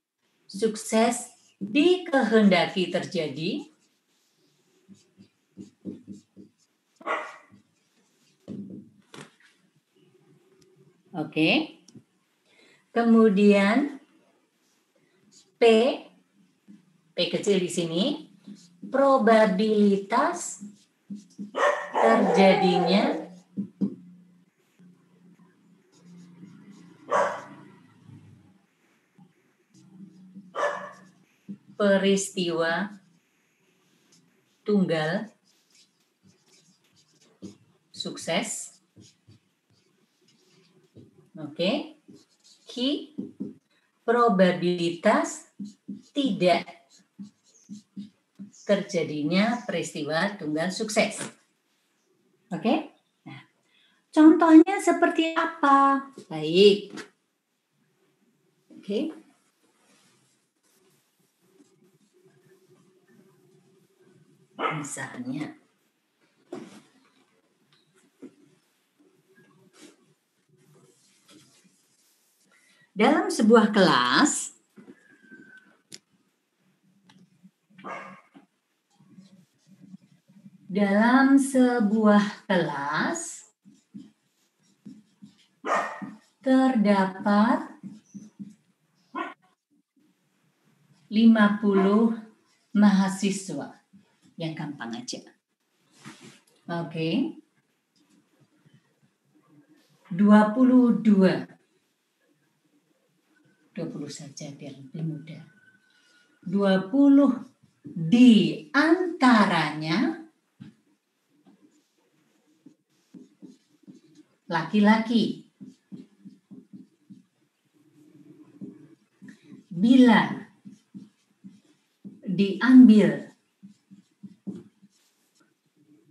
Sukses dikehendaki terjadi. Oke. Kemudian P kecil di sini, probabilitas terjadinya peristiwa tunggal sukses. Oke. Q, probabilitas tidak terjadinya peristiwa tunggal sukses. Oke? Nah, contohnya seperti apa? Baik. Oke. Misalnya, dalam sebuah kelas, terdapat 50 mahasiswa. Yang gampang aja. Oke. 22 saja biar lebih mudah. 20 di antaranya laki-laki. Bila diambil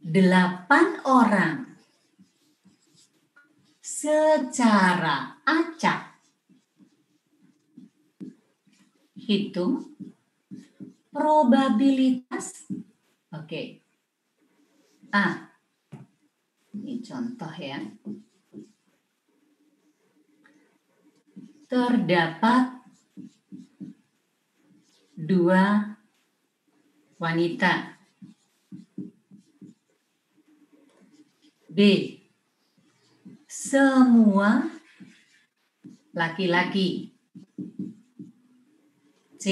8 orang secara acak, hitung probabilitas. Oke. A. Ini contoh ya. Terdapat 2 wanita. B. Semua laki-laki. C.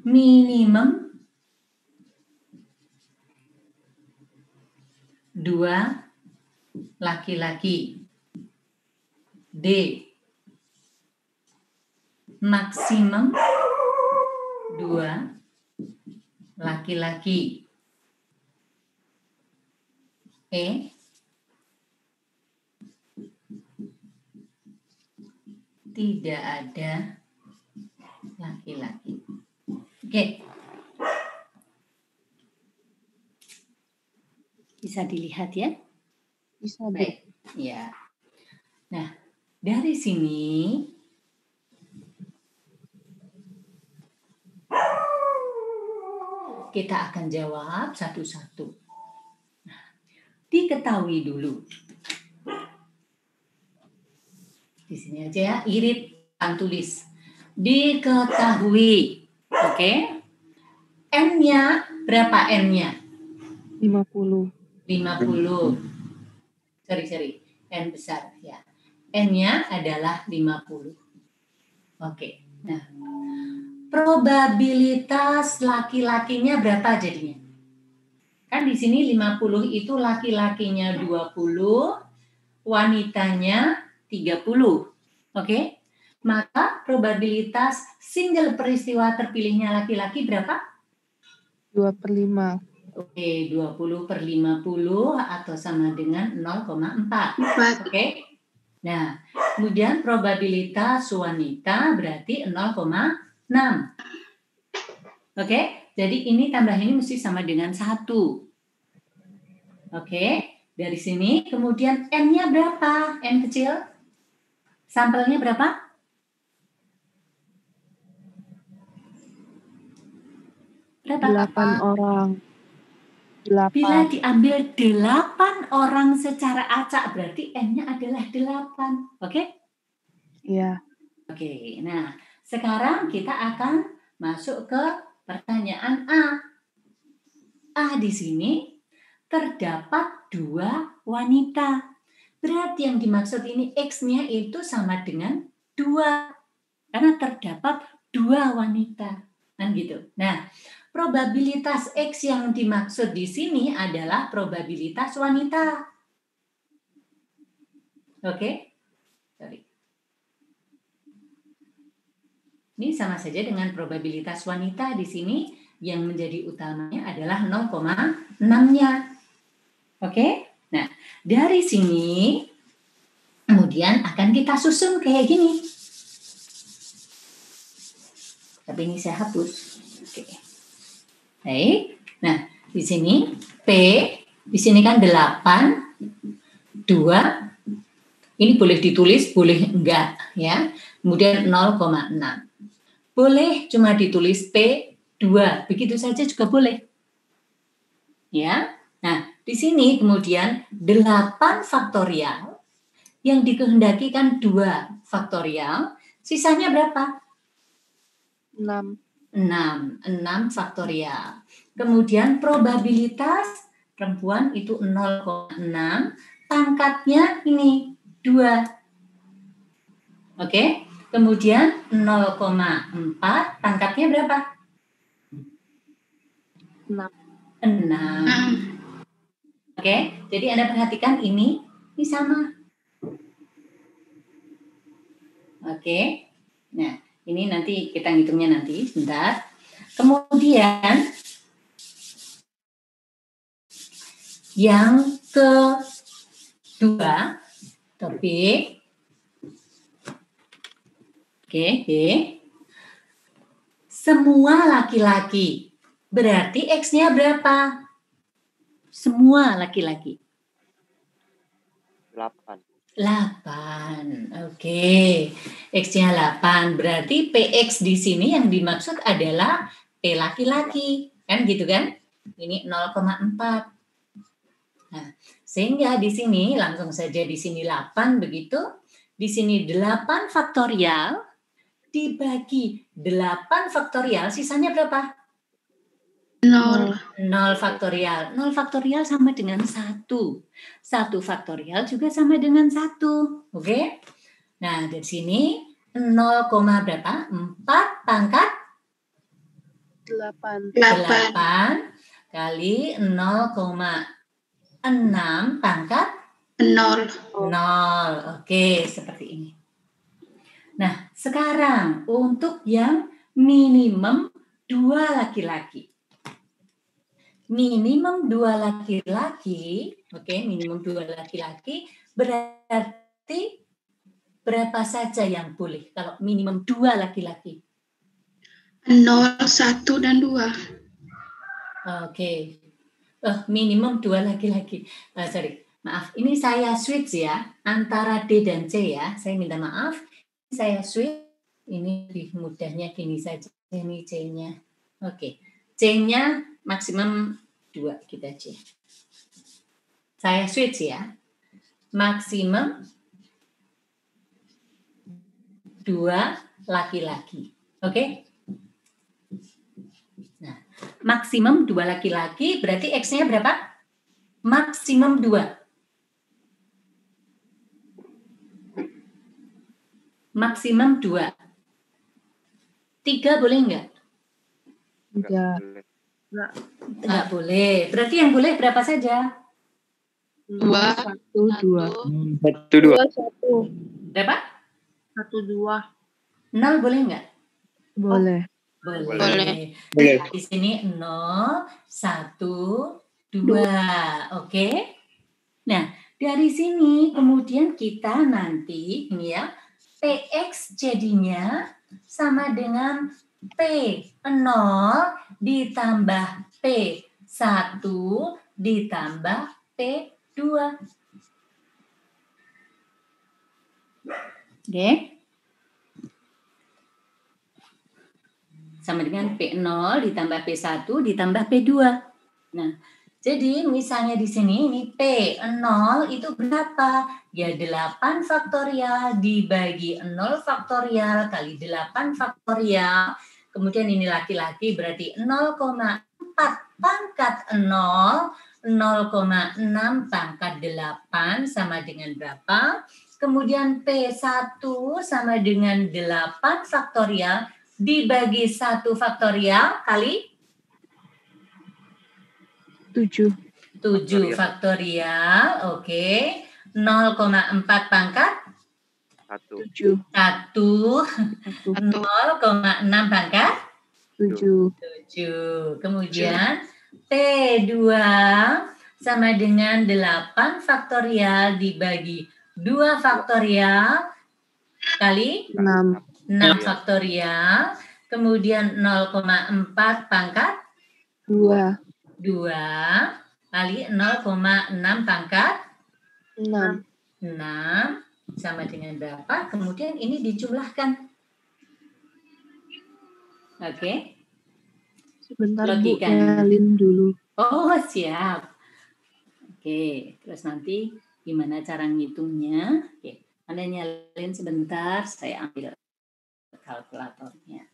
Minimum 2 laki-laki. D. Maksimum 2 laki-laki. E. Tidak ada laki-laki. Oke. Bisa dilihat ya? Bisa, Bu. Baik. Ya. Nah, dari sini kita akan jawab satu-satu. Nah, diketahui dulu. Di sini aja ya, irit tulis. Diketahui. Oke. N-nya berapa N-nya? 50. 50. Sorry. N besar ya. N-nya adalah 50. Oke. Nah, probabilitas laki-lakinya berapa jadinya? Kan di sini 50 itu laki-lakinya 20, wanitanya 30. Oke? Maka probabilitas single peristiwa terpilihnya laki-laki berapa? 2/5. Oke, 20/50 atau sama dengan 0,4. 4. Oke? Nah, kemudian probabilitas wanita berarti 0,6. Oke? Jadi ini tambah ini mesti sama dengan 1. Oke? Dari sini, kemudian N-nya berapa? N kecil? Sampelnya berapa? Berapa? 8 orang. 8. Bila diambil 8 orang secara acak, berarti N-nya adalah 8. Oke? Iya. Oke, nah sekarang kita akan masuk ke pertanyaan A. A di sini terdapat 2 wanita. Berarti yang dimaksud ini X-nya itu sama dengan 2. Karena terdapat 2 wanita. Kan gitu. Nah, probabilitas X yang dimaksud di sini adalah probabilitas wanita. Oke? Sorry. Ini sama saja dengan probabilitas wanita di sini yang menjadi utamanya adalah 0,6-nya. Oke? Nah, dari sini kemudian akan kita susun kayak gini. Tapi ini saya hapus. Oke. Baik. Nah, di sini P, di sini kan 8, 2. Ini boleh ditulis, boleh enggak, ya. Kemudian 0,6. Boleh cuma ditulis P2, begitu saja juga boleh. Ya. Nah, di sini kemudian 8 faktorial yang dikehendaki kan 2 faktorial, sisanya berapa? 6. 6 faktorial. Kemudian probabilitas perempuan itu 0,6, pangkatnya ini 2. Oke? Kemudian 0,4, pangkatnya berapa? 6. 6. Oke? Jadi Anda perhatikan ini sama. Oke? Nah, ini nanti kita ngitungnya nanti, sebentar. Kemudian yang kedua, topik. Oke. Semua laki-laki. Berarti X-nya berapa? Semua laki-laki. 8. 8. Oke. X-nya 8. Berarti PX di sini yang dimaksud adalah P laki-laki. Kan gitu kan? Ini 0,4. Nah, sehingga di sini langsung saja di sini 8 begitu. Di sini 8 faktorial dibagi 8 faktorial, sisanya berapa? 0. 0 faktorial. 0 faktorial sama dengan 1. 1 faktorial juga sama dengan 1. Oke? Nah, dari sini 0, berapa? 4 pangkat 8. 8 kali 0,6 pangkat 0. 0. Oke, seperti ini. Nah, sekarang untuk yang minimum 2 laki-laki. Minimum 2 laki-laki, oke, minimum 2 laki-laki, berarti berapa saja yang boleh kalau minimum 2 laki-laki? 0, 1, dan 2. Oke. Minimum 2 laki-laki. Sorry, maaf. Ini saya switch ya, antara D dan C ya. Saya minta maaf. Saya switch. Ini lebih mudahnya gini saja. Ini C-nya. Oke. C-nya maksimum 2 kita C. Saya switch ya. Maksimum 2 laki-laki. Oke? Nah, maksimum 2 laki-laki berarti X-nya berapa? Maksimum 2. Maksimum 2. 3 boleh enggak? Enggak. Enggak boleh. Berarti yang boleh berapa saja? 2, 1, 2. 1, 2. 1. Berapa? 1, 2. 0 boleh enggak? Boleh. Boleh. Boleh. Di sini 0, 1, 2. Oke. Nah, dari sini kemudian kita nanti ini ya, PX jadinya sama dengan P0 ditambah P1 ditambah P2. Oke. Sama dengan P0 ditambah P1 ditambah P2. Nah, jadi misalnya di sini ini P0 itu berapa? Ya 8 faktorial dibagi 0 faktorial kali 8 faktorial. Kemudian ini laki-laki berarti 0,4 pangkat 0, 0,6 pangkat 8 sama dengan berapa? Kemudian P1 sama dengan 8 faktorial dibagi 1 faktorial kali 7. 7 faktorial, oke. 0,4 pangkat 7. 1, 1. 0,6 pangkat 7. 7. Kemudian P2 sama dengan 8 faktorial dibagi 2 faktorial kali 6. 6 faktorial. Kemudian 0,4 pangkat 2. 2 kali 0,6 pangkat 6. 6 sama dengan berapa? Kemudian ini dijumlahkan. Oke. Sebentar Bu, Logika. nyalin dulu. Oh, siap. Oke, terus nanti gimana cara ngitungnya? Oke, Anda nyalin sebentar, saya ambil kalkulatornya.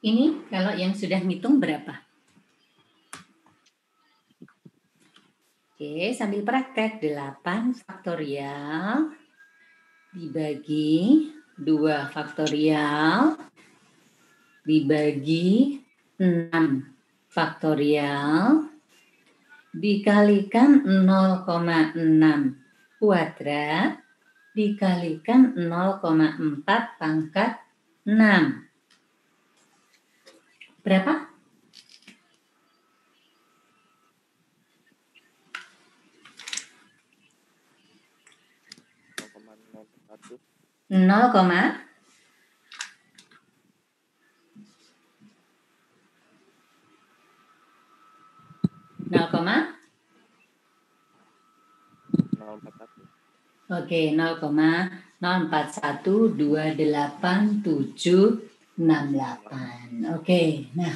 Ini kalau yang sudah ngitung berapa? Oke, sambil praktek 8 faktorial dibagi 2 faktorial dibagi 6 faktorial dikalikan 0,6 kuadrat dikalikan 0,4 pangkat 6. Berapa? Nol koma 0,041. Oke, 0,041286768. Oke, nah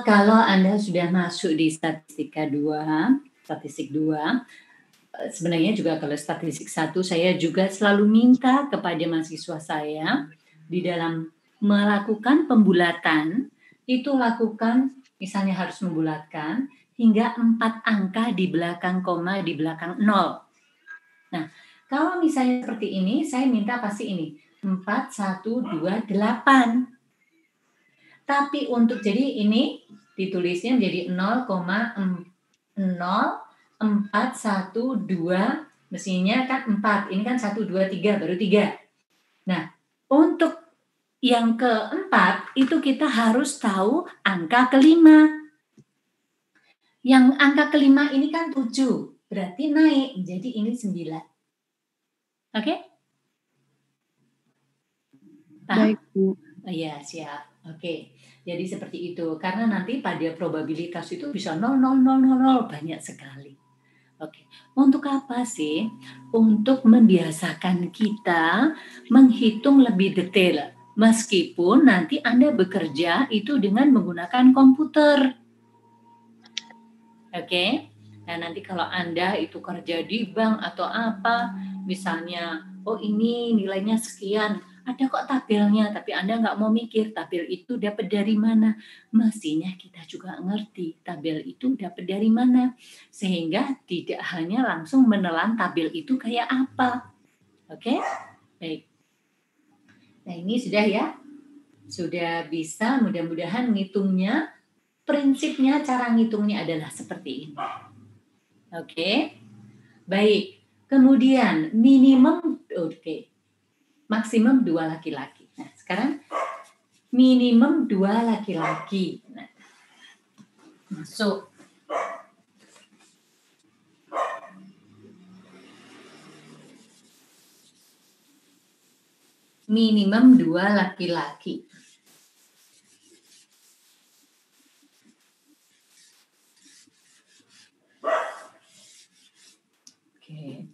kalau Anda sudah masuk di statistik 2, sebenarnya juga kalau statistik 1 saya juga selalu minta kepada mahasiswa saya di dalam melakukan pembulatan itu lakukan misalnya harus membulatkan hingga 4 angka di belakang koma di belakang 0. Nah, kalau misalnya seperti ini saya minta pasti ini 4128. Tapi untuk jadi ini ditulisnya menjadi 0,0412 mestinya kan 4. Ini kan 1, 2, 3 baru 3. Nah, untuk yang keempat itu kita harus tahu angka kelima. Yang angka kelima ini kan 7, berarti naik, jadi ini 9. Oke? Paham? Baik, Bu. Oh iya, siap. Oke. Jadi seperti itu. Karena nanti pada probabilitas itu bisa 0,000 banyak sekali. Oke. Untuk apa sih? Untuk membiasakan kita menghitung lebih detail. Meskipun nanti Anda bekerja itu dengan menggunakan komputer. Oke. Nah, nanti kalau Anda itu kerja di bank atau apa, misalnya, oh ini nilainya sekian, ada kok tabelnya, tapi Anda nggak mau mikir tabel itu dapat dari mana. Mestinya kita juga ngerti tabel itu dapat dari mana. Sehingga tidak hanya langsung menelan tabel itu kayak apa. Oke? Baik. Nah ini sudah ya. Sudah bisa mudah-mudahan ngitungnya. Prinsipnya cara ngitungnya adalah seperti ini. Oke? Baik. Kemudian minimum, oke. Maksimum 2 laki-laki. Nah, sekarang minimum 2 laki-laki. Nah, masuk. Minimum 2 laki-laki. Oke.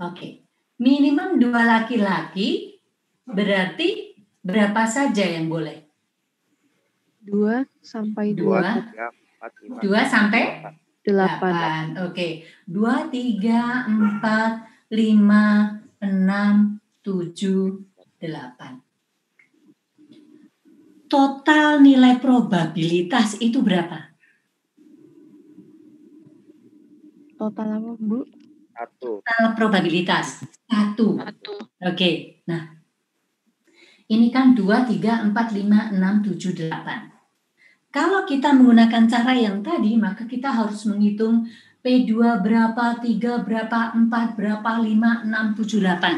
Oke, minimum 2 laki-laki berarti berapa saja yang boleh? 2 sampai 2, 2 sampai 8. 8. Oke, 2, 3, 4, 5, 6, 7, 8. Total nilai probabilitas itu berapa? Total apa, Bu? Total probabilitas 1. Oke, nah ini kan 2, 3, 4, 5, 6, 7, 8. Kalau kita menggunakan cara yang tadi, maka kita harus menghitung P2 berapa, 3 berapa, 4 berapa, 5, 6, 7, 8.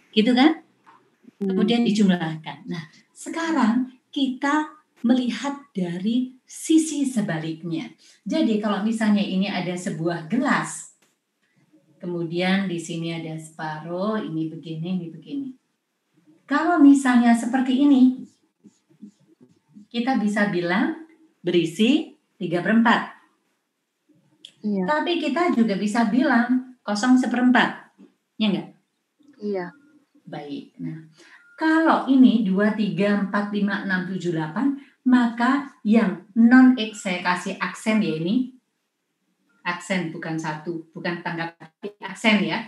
Gitu kan? Kemudian dijumlahkan. Nah, sekarang kita melihat dari sisi sebaliknya. Jadi kalau misalnya ini ada sebuah gelas, kemudian di sini ada separuh, ini begini, ini begini. Kalau misalnya seperti ini, kita bisa bilang berisi 3/4. Iya. Tapi kita juga bisa bilang 0/4. Ya enggak? Iya. Baik. Nah, kalau ini 2, 3, 4, 5, 6, 7, 8, maka yang non-X saya kasih aksen ya ini. Aksen bukan satu, bukan tanggal tapi aksen ya.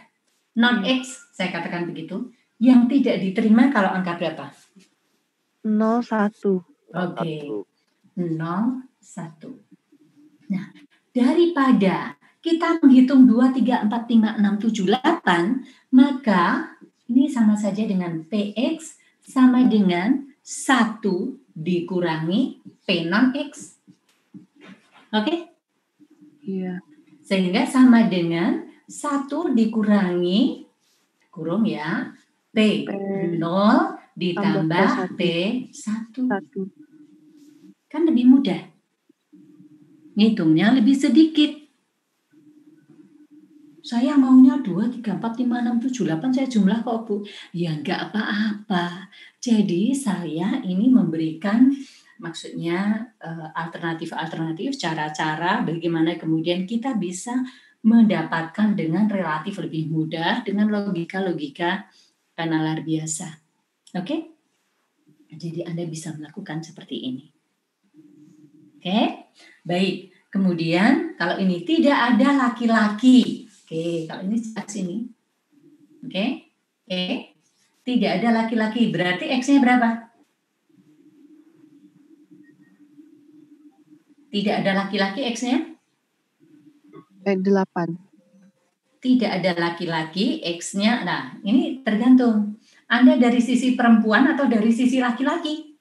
Non-X saya katakan begitu. Yang tidak diterima kalau angka berapa? 0, 1. Oke. 0, 1. Nah, daripada kita menghitung 2, 3, 4, 5, 6, 7, 8, maka ini sama saja dengan PX sama dengan 1 dikurangi P non-X. Oke? Iya. Sehingga sama dengan 1 dikurangi, kurung ya, P 0 ditambah P 1. 1. Kan lebih mudah. Ngitungnya lebih sedikit. Saya maunya 2, 3, 4, 5, 6, 7, 8 saya jumlah kok Bu. Ya enggak apa-apa. Jadi saya ini memberikan maksudnya alternatif-alternatif, cara-cara bagaimana kemudian kita bisa mendapatkan dengan relatif lebih mudah dengan logika-logika nalar biasa. Oke? Jadi Anda bisa melakukan seperti ini. Oke? Baik. Kemudian kalau ini tidak ada laki-laki. Oke, kalau ini jelas ini. Oke? Oke. Tidak ada laki-laki. Berarti X-nya berapa? Tidak ada laki-laki X-nya? 8. Tidak ada laki-laki X-nya. Nah, ini tergantung. Anda dari sisi perempuan atau dari sisi laki-laki?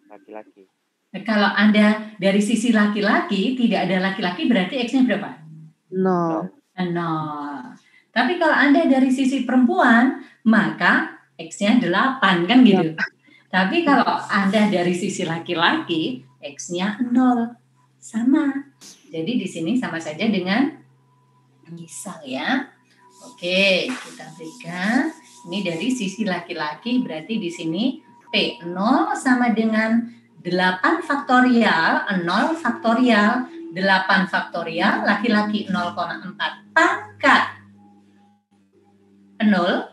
laki-laki. Kalau Anda dari sisi laki-laki, tidak ada laki-laki, berarti X-nya berapa? 0. 0. Tapi kalau Anda dari sisi perempuan, maka X-nya 8, kan gitu. Tapi kalau Anda dari sisi laki-laki, X-nya 0. Sama. Jadi di sini sama saja dengan misal ya. Oke, kita berikan. Ini dari sisi laki-laki, berarti di sini P0 sama dengan 8 faktorial, 0 faktorial, 8 faktorial, laki-laki 0,4 pangkat 0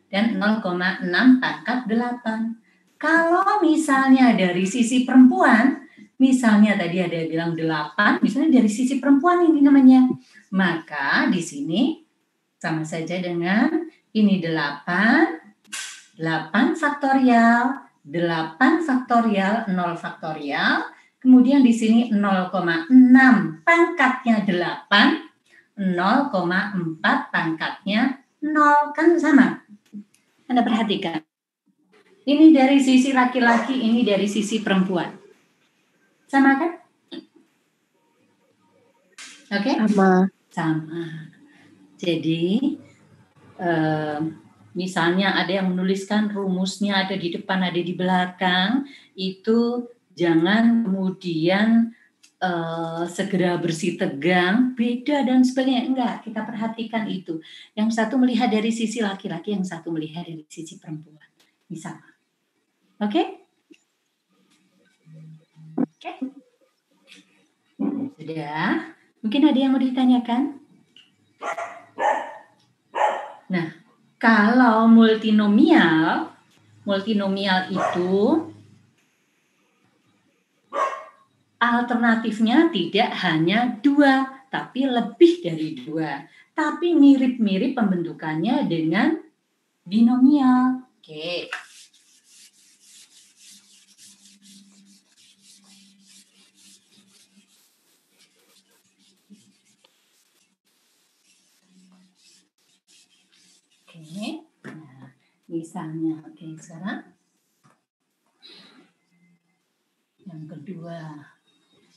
dan 0,6 pangkat 8. Kalau misalnya dari sisi perempuan, misalnya tadi ada bilang 8, misalnya dari sisi perempuan ini namanya, maka di sini sama saja dengan ini 8 faktorial, 8 faktorial, 0 faktorial, kemudian di sini 0,6 pangkatnya 8, 0,4 pangkatnya 0, kan sama. Anda perhatikan. Ini dari sisi laki-laki, ini dari sisi perempuan. Sama kan? Oke? Sama. Jadi, misalnya ada yang menuliskan rumusnya ada di depan, ada di belakang, itu jangan kemudian segera bersih tegang, beda dan sebagainya. Enggak, kita perhatikan itu. Yang satu melihat dari sisi laki-laki, yang satu melihat dari sisi perempuan. Misal. Oke? Oke? Sudah? Mungkin ada yang mau ditanyakan? Nah, kalau multinomial itu alternatifnya tidak hanya 2, tapi lebih dari 2. Tapi mirip-mirip pembentukannya dengan binomial. Oke. Oke. Nah, misalnya, oke, sekarang yang kedua,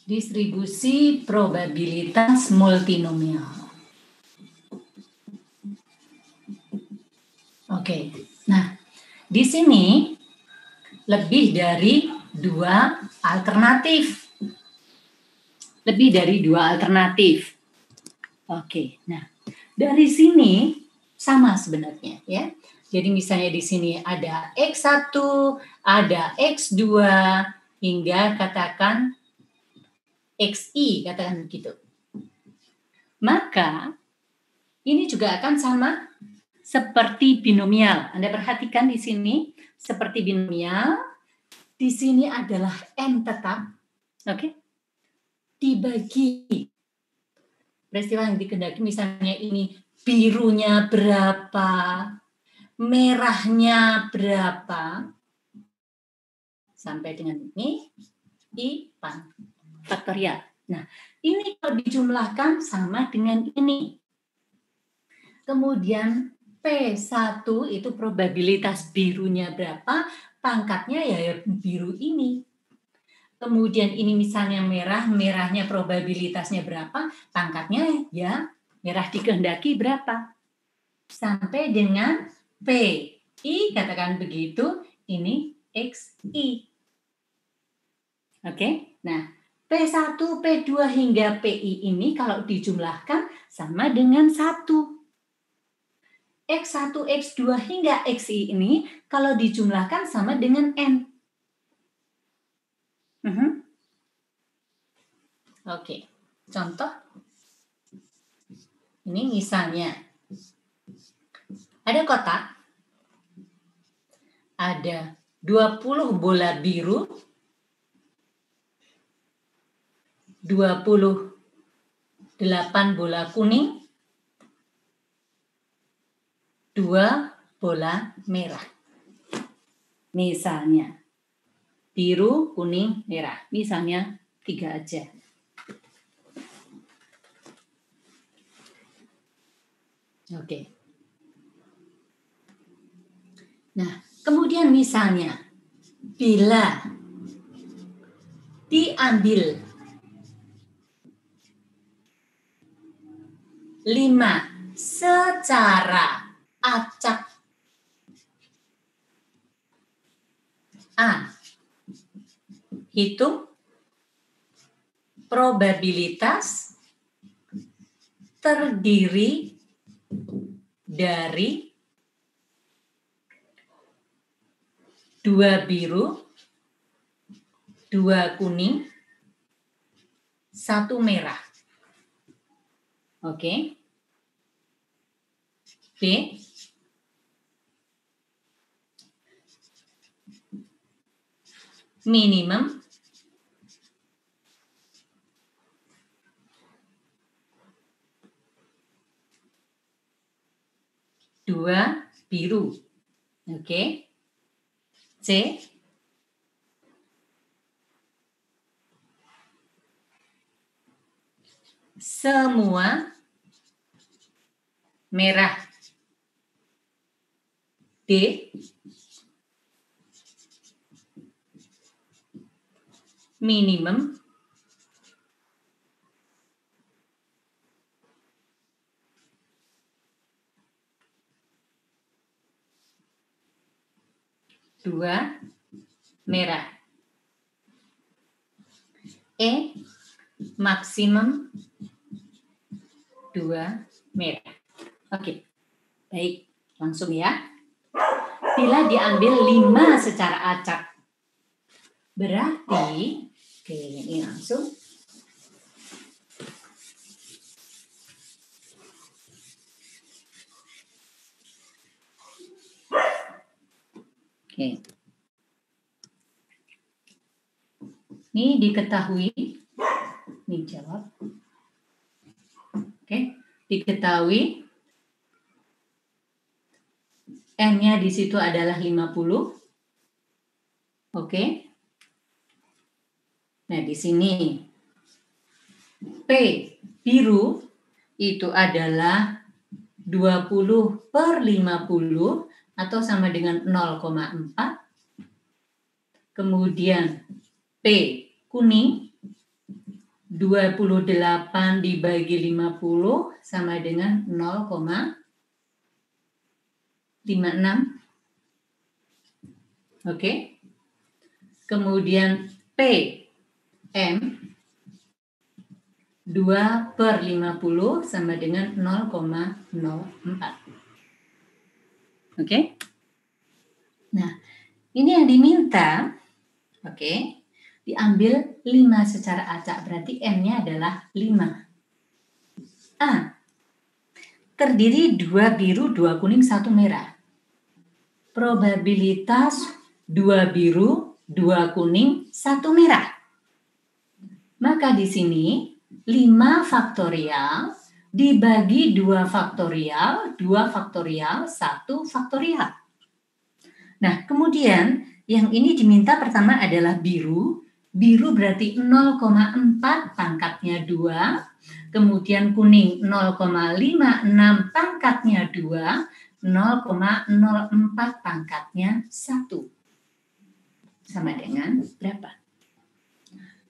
distribusi probabilitas multinomial. Oke, nah di sini lebih dari 2 alternatif. Lebih dari 2 alternatif. Oke, nah dari sini sama sebenarnya ya. Jadi misalnya di sini ada X1, ada X2, hingga katakan XI, katakan begitu. Maka ini juga akan sama seperti binomial. Anda perhatikan di sini seperti binomial. Di sini adalah N tetap. Oke. Dibagi peristiwa yang dikehendaki, misalnya ini birunya berapa, merahnya berapa, sampai dengan ini I faktorial. Nah, ini kalau dijumlahkan sama dengan ini. Kemudian P1 itu probabilitas birunya berapa, pangkatnya ya biru ini. Kemudian ini misalnya merah, merahnya probabilitasnya berapa, pangkatnya ya merah dikehendaki berapa. Sampai dengan PI, katakan begitu, ini XI. Oke, nah P1, P2 hingga PI ini kalau dijumlahkan sama dengan 1. X1, X2 hingga XI ini kalau dijumlahkan sama dengan N. Oke, contoh. Ini misalnya ada kotak, ada 20 bola biru, 28 bola kuning, 2 bola merah. Misalnya biru, kuning, merah. Misalnya 3 aja. Oke. Nah, kemudian misalnya bila diambil 5 secara acak. A. Hitung probabilitas terdiri dari 2 biru, 2 kuning, 1 merah. Oke. B. Minimum dua biru. Oke. C. Semua merah. D. Minimum dua merah. E. Maksimum 2 merah. Oke, baik, langsung ya. Bila diambil 5 secara acak, berarti, oke, ini langsung. Oke. Ini diketahui, ini jawab. Oke, diketahui N-nya di situ adalah 50. Oke. Nah, di sini P biru itu adalah 20/50 atau sama dengan 0,4. Kemudian P kuning 28 dibagi 50 sama dengan 0,56. Oke. Kemudian P M 2/50 sama dengan 0,04. Oke. Nah, ini yang diminta, oke, diambil 5 secara acak, berarti N-nya adalah 5. A. Terdiri 2 biru, 2 kuning, 1 merah. Probabilitas 2 biru, 2 kuning, 1 merah. Maka di sini 5 faktorial dibagi 2 faktorial, 2 faktorial, 1 faktorial. Nah, kemudian yang ini diminta pertama adalah biru. Biru berarti 0,4 pangkatnya 2. Kemudian kuning 0,56 pangkatnya 2. 0,04 pangkatnya 1. Sama dengan berapa?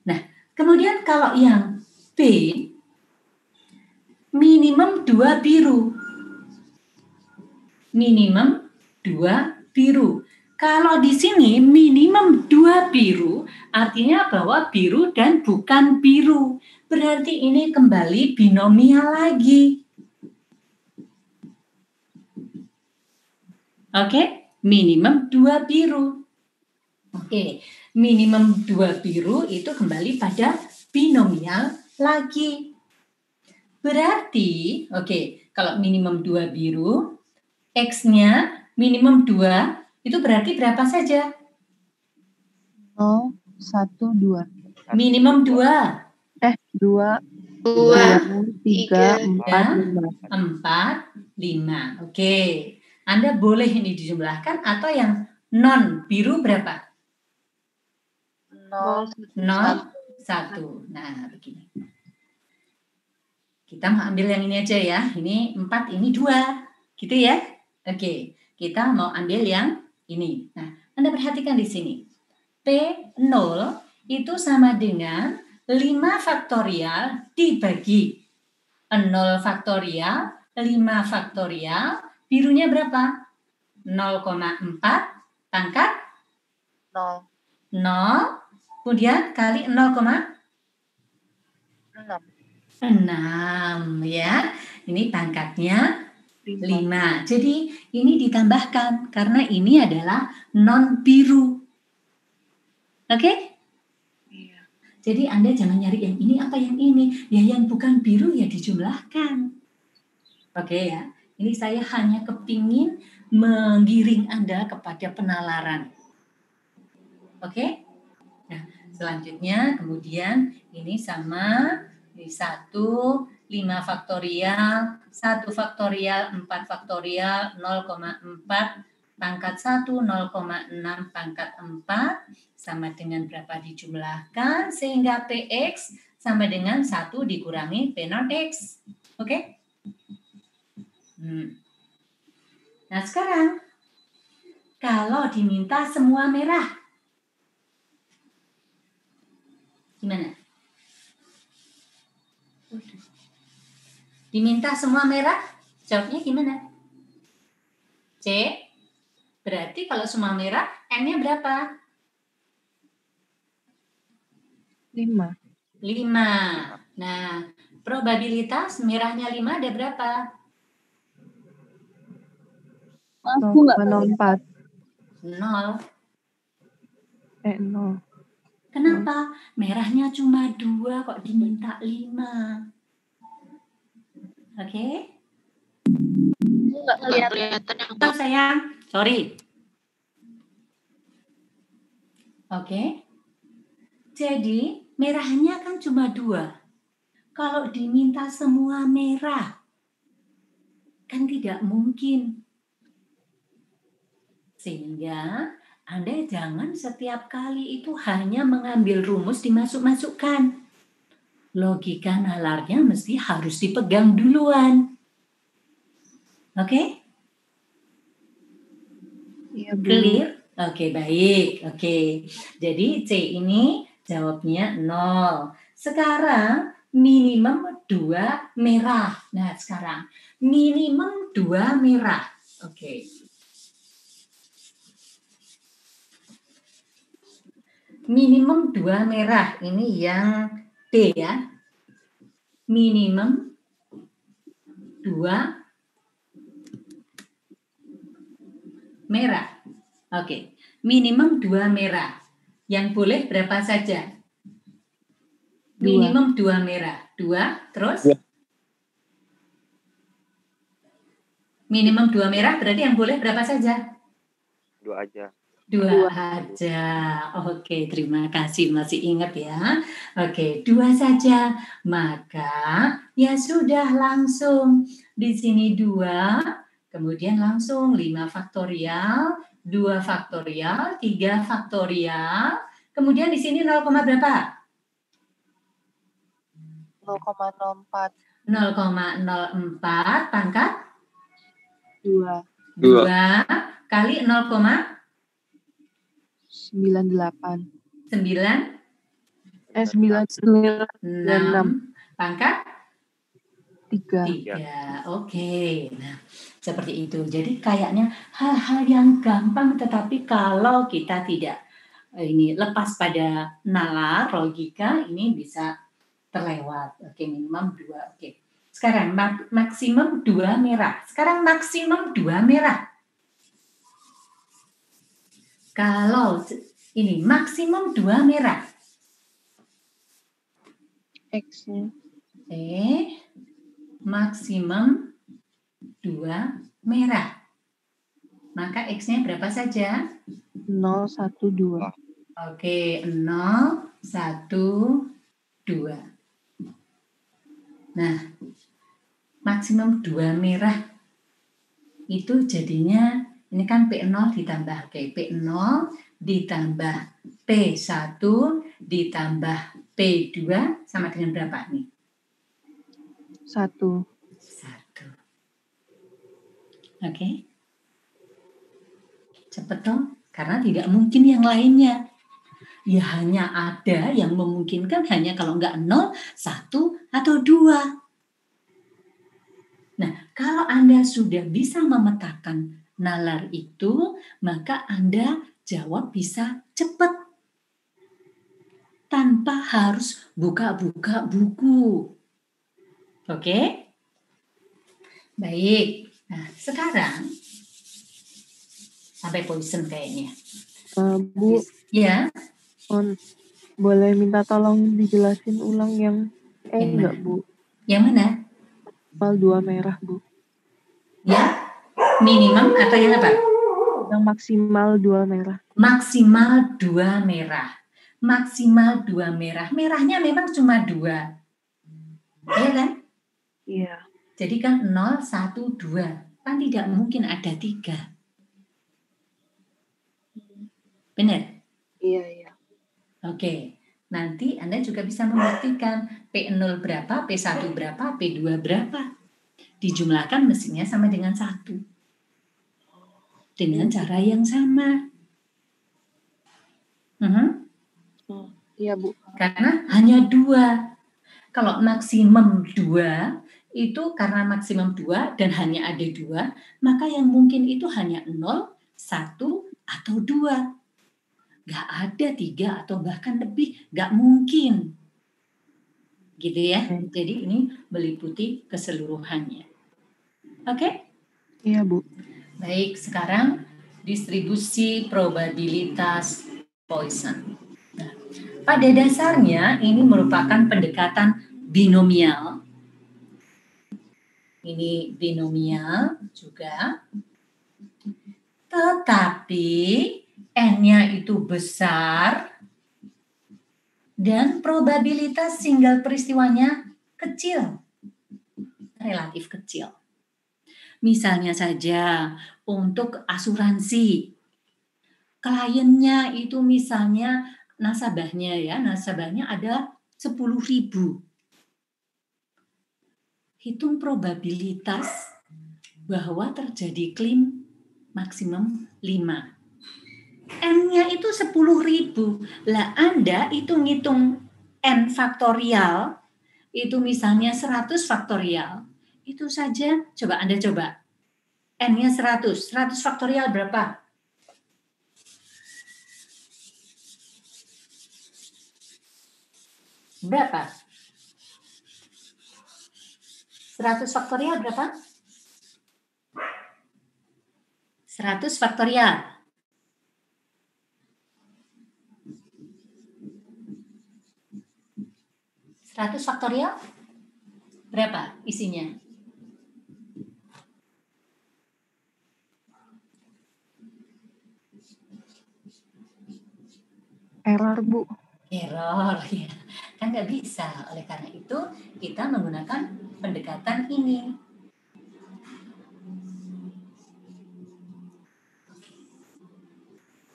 Nah, kemudian kalau yang B, minimum 2 biru. Minimum 2 biru. Kalau di sini minimum 2 biru, artinya bahwa biru dan bukan biru. Berarti ini kembali binomial lagi. Oke, minimum 2 biru. Oke, minimum 2 biru itu kembali pada binomial lagi. Berarti, oke, kalau minimum 2 biru, X-nya minimum 2, itu berarti berapa saja? 0, 1, 2. Minimum 2. 2, 2, 3, 4, 5. 4, 5. Oke. Anda boleh ini dijumlahkan atau yang non biru berapa? 0, 1. Nah, begini. Kita mau ambil yang ini aja ya. Ini 4, ini 2. Gitu ya? Oke. Kita mau ambil yang ini. Nah, Anda perhatikan di sini. P0 itu sama dengan 5 faktorial dibagi 0 faktorial, 5 faktorial, birunya berapa? 0,4 pangkat 0. 0, kemudian kali 0,6 ya. Ini pangkatnya 5. Jadi ini ditambahkan karena ini adalah non biru. Oke? Iya. Jadi Anda jangan nyari yang ini apa yang ini. Ya yang bukan biru ya dijumlahkan. Oke ya. Ini saya hanya kepingin menggiring Anda kepada penalaran. Oke? Nah, selanjutnya kemudian ini sama ini 1, 5 faktorial, 1 faktorial, 4 faktorial, 0,4 pangkat 1, 0,6 pangkat 4 sama dengan berapa dijumlahkan sehingga PX sama dengan 1 dikurangi P0X. Oke? Nah sekarang kalau diminta semua merah gimana? Diminta semua merah, jawabnya gimana? C. Berarti kalau semua merah, N-nya berapa? 5. 5. Nah, probabilitas merahnya 5 ada berapa? Aku nggak 0,04. 0. 0. Kenapa? Merahnya cuma 2 kok diminta 5. Oke? Nggak kelihatan yang Oh, sayang. Sorry. Oke. Jadi, merahnya kan cuma 2. Kalau diminta semua merah, kan tidak mungkin. Sehingga Anda jangan setiap kali itu hanya mengambil rumus dimasuk-masukkan. Logika nalarnya mesti harus dipegang duluan. Oke? Iya, Bu. Clear? Oke, baik. Oke. Jadi C ini jawabnya 0. Sekarang minimum 2 merah. Nah, sekarang minimum 2 merah. Oke. Minimum 2 merah. Ini yang D ya. Minimum 2 merah. Oke. Minimum 2 merah. Yang boleh berapa saja? Minimum 2 merah. 2, terus? Dua. Minimum 2 merah berarti yang boleh berapa saja? 2 aja. 2 aja. Oke, terima kasih masih ingat ya. Oke, 2 saja. Maka ya sudah langsung di sini 2, kemudian langsung 5 faktorial, 2 faktorial, 3 faktorial, kemudian di sini 0, berapa? 0,04. 0,04 pangkat 2. 2 kali 0,98 96 pangkat 3. 3. Oke. Nah, seperti itu. Jadi kayaknya hal-hal yang gampang, tetapi kalau kita tidak ini lepas pada nalar logika, ini bisa terlewat. Oke, minimum 2. Oke. Sekarang maksimum 2 merah. Sekarang maksimum 2 merah. Kalau ini maksimum 2 merah. X-nya. Maksimum 2 merah. Maka X-nya berapa saja? 0, 1, 2. Oke, 0, 1, 2. Nah, maksimum 2 merah itu jadinya, ini kan P0 ditambah P0 ditambah P1 ditambah P2 sama dengan berapa nih? 1. 1. Oke. Cepet dong, karena tidak mungkin yang lainnya. Ya hanya ada yang memungkinkan hanya kalau nggak 0, 1, atau 2. Nah, kalau Anda sudah bisa memetakan nalar itu, maka Anda jawab bisa cepat. Tanpa harus buka-buka buku. Oke? Baik. Nah, sekarang sampai poison kayaknya. Bu, Ya, boleh minta tolong dijelasin ulang yang Yang enggak, mana? Bu? yang mana? Maksimal 2 merah, Bu. Ya, minimum atau yang apa? Yang maksimal 2 merah. Maksimal 2 merah. Maksimal 2 merah. Merahnya memang cuma 2. Iya kan? Iya. Jadi kan 0, 1, 2. Kan tidak mungkin ada 3. Benar? Iya. Oke. Nanti Anda juga bisa membuktikan P0 berapa, P1 berapa, P2 berapa. Dijumlahkan mestinya sama dengan 1. Dengan cara yang sama. Iya, Bu. Karena hanya 2. Kalau maksimum 2, itu karena maksimum 2 dan hanya ada 2, maka yang mungkin itu hanya 0, 1, atau 2. Nggak ada 3 atau bahkan lebih, nggak mungkin. Gitu ya. Jadi ini meliputi keseluruhannya. Oke? Iya, Bu. Baik, sekarang distribusi probabilitas Poisson. Nah, pada dasarnya ini merupakan pendekatan binomial. Ini binomial juga. Tetapi N-nya itu besar dan probabilitas single peristiwanya kecil. Relatif kecil. Misalnya saja untuk asuransi. Kliennya itu misalnya nasabahnya ada 10.000. Hitung probabilitas bahwa terjadi klaim maksimum 5. N-nya itu 10.000. Lah Anda itu ngitung N faktorial, itu misalnya 100 faktorial. Itu saja, coba Anda coba. N-nya 100. 100 faktorial berapa? Berapa? 100 faktorial berapa? 100 faktorial. 100 faktorial berapa isinya? Error, Bu. Error, ya. Kan nggak bisa. Oleh karena itu, kita menggunakan pendekatan ini.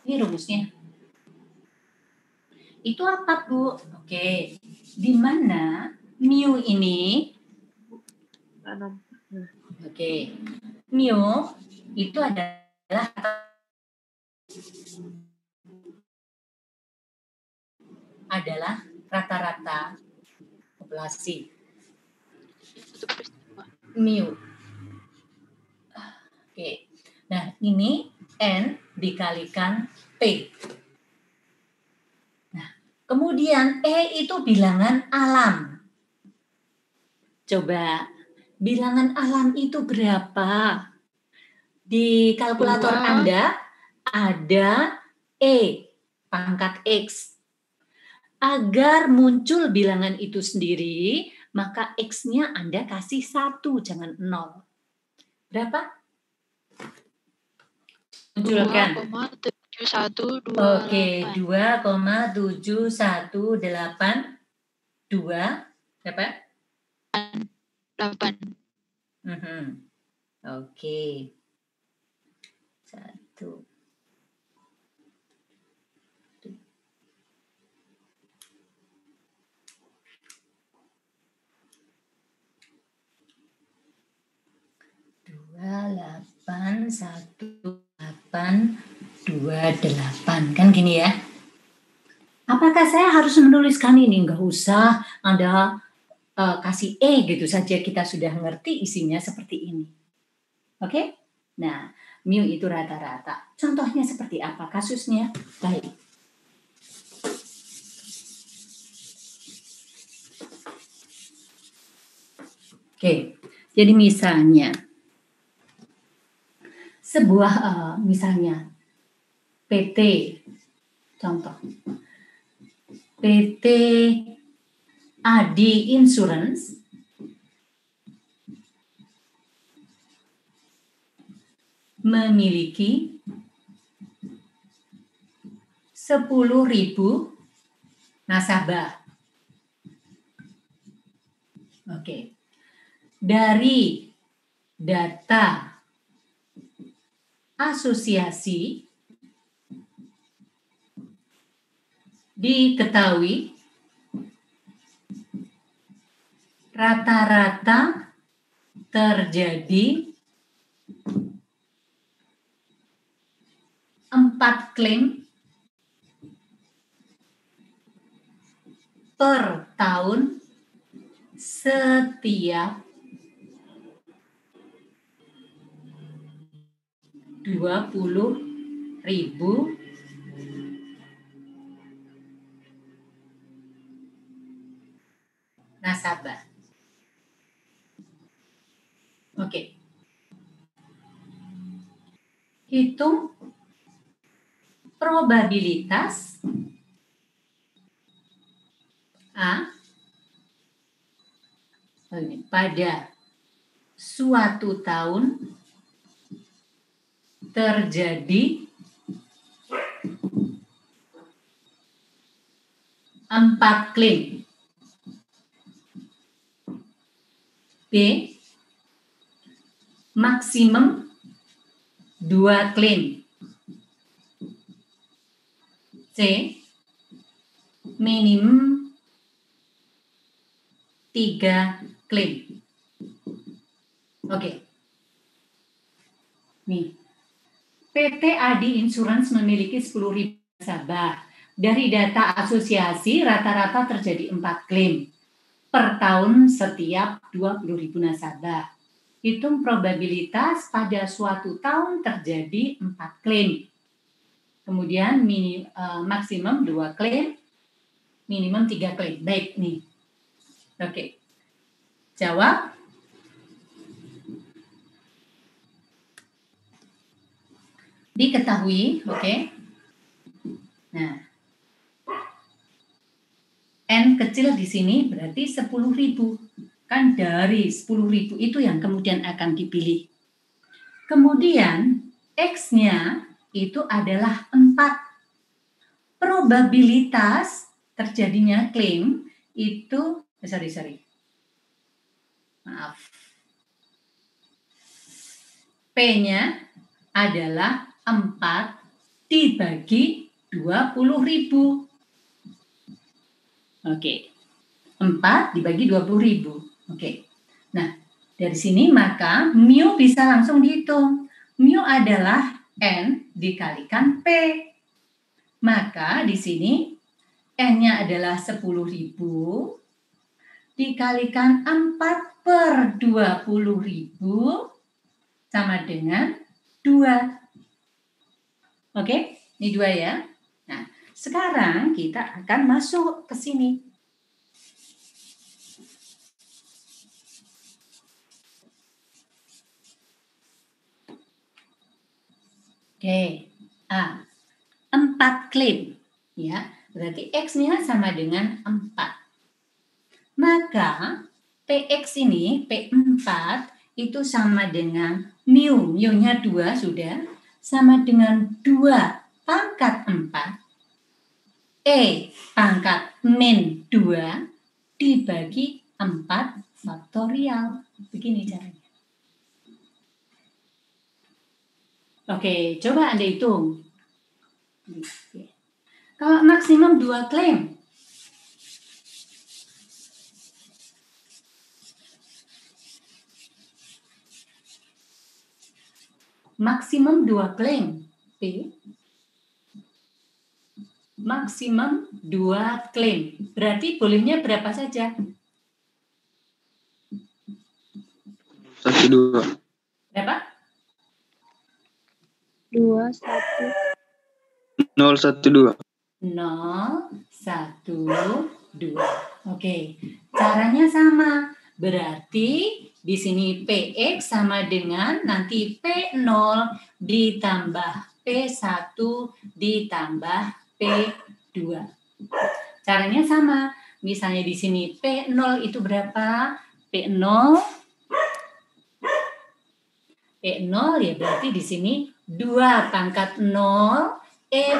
Ini rumusnya. Itu apa, Bu? Oke. Di mana mu ini? Oke. Mu itu adalah rata-rata populasi. Mu. Oke. Nah, ini N dikalikan P. Nah, kemudian E itu bilangan alam. Coba, bilangan alam itu berapa? Di kalkulator Anda ada E, pangkat X. Agar muncul bilangan itu sendiri, maka X-nya Anda kasih 1, jangan 0. Berapa? Munculkan. 2,7128. Oke, 2,7182. Berapa? 8. Oke. 1. Dua 8 1 8 2 8 kan gini ya. Apakah saya harus menuliskan ini? Enggak usah, Anda kasih E gitu saja, kita sudah ngerti isinya seperti ini. Oke? Nah, mu itu rata-rata. Contohnya seperti apa kasusnya? Baik. Oke, jadi misalnya sebuah misalnya PT, contoh PT Adi Insurance memiliki 10.000 nasabah. Oke. Dari data asosiasi diketahui rata-rata terjadi 4 klaim per tahun setiap 20.000 nasabah. Oke. Hitung probabilitas A pada suatu tahun terjadi 4 klaim. B, maksimum 2 klaim. C, minimum 3 klaim. Oke. Nih, PT Adi Insurance memiliki 10.000 nasabah. Dari data asosiasi rata-rata terjadi 4 klaim per tahun setiap 20.000 nasabah. Hitung probabilitas pada suatu tahun terjadi 4 klaim. Kemudian maksimum 2 klaim, minimum 3 klaim. Baik nih. Oke. Jawab. Diketahui, oke. Nah, N kecil di sini berarti 10.000. Kan dari 10.000 itu yang kemudian akan dipilih. Kemudian X-nya itu adalah 4. Probabilitas terjadinya klaim itu, maaf. P-nya adalah 4 dibagi 20.000. Oke. 4 dibagi 20.000. Oke. Nah, dari sini maka mu bisa langsung dihitung. Mu adalah N dikalikan P. Maka di sini N-nya adalah 10.000 dikalikan 4 per 20.000 sama dengan 2. Oke, ini 2 ya. Nah, sekarang kita akan masuk ke sini. Oke, 4 klaim. Ya, berarti X-nya sama dengan 4. Maka PX ini, P4 itu sama dengan mu. Mu-nya 2 sudah. Sama dengan 2 pangkat 4. E pangkat min 2 dibagi 4 faktorial. Begini caranya. Oke, coba Anda hitung. Kalau maksimum 2 klaim, maksimum 2 klaim P maksimum 2 klaim. Berarti bolehnya berapa saja? 1, 2. Berapa? 2, 1. 0, 1, 2. 0, 1, 2. Oke, caranya sama. Berarti di sini PX sama dengan nanti P0 ditambah P1 ditambah P2. Caranya sama. Misalnya di sini P0 itu berapa? P0 ya berarti di sini 2 pangkat 0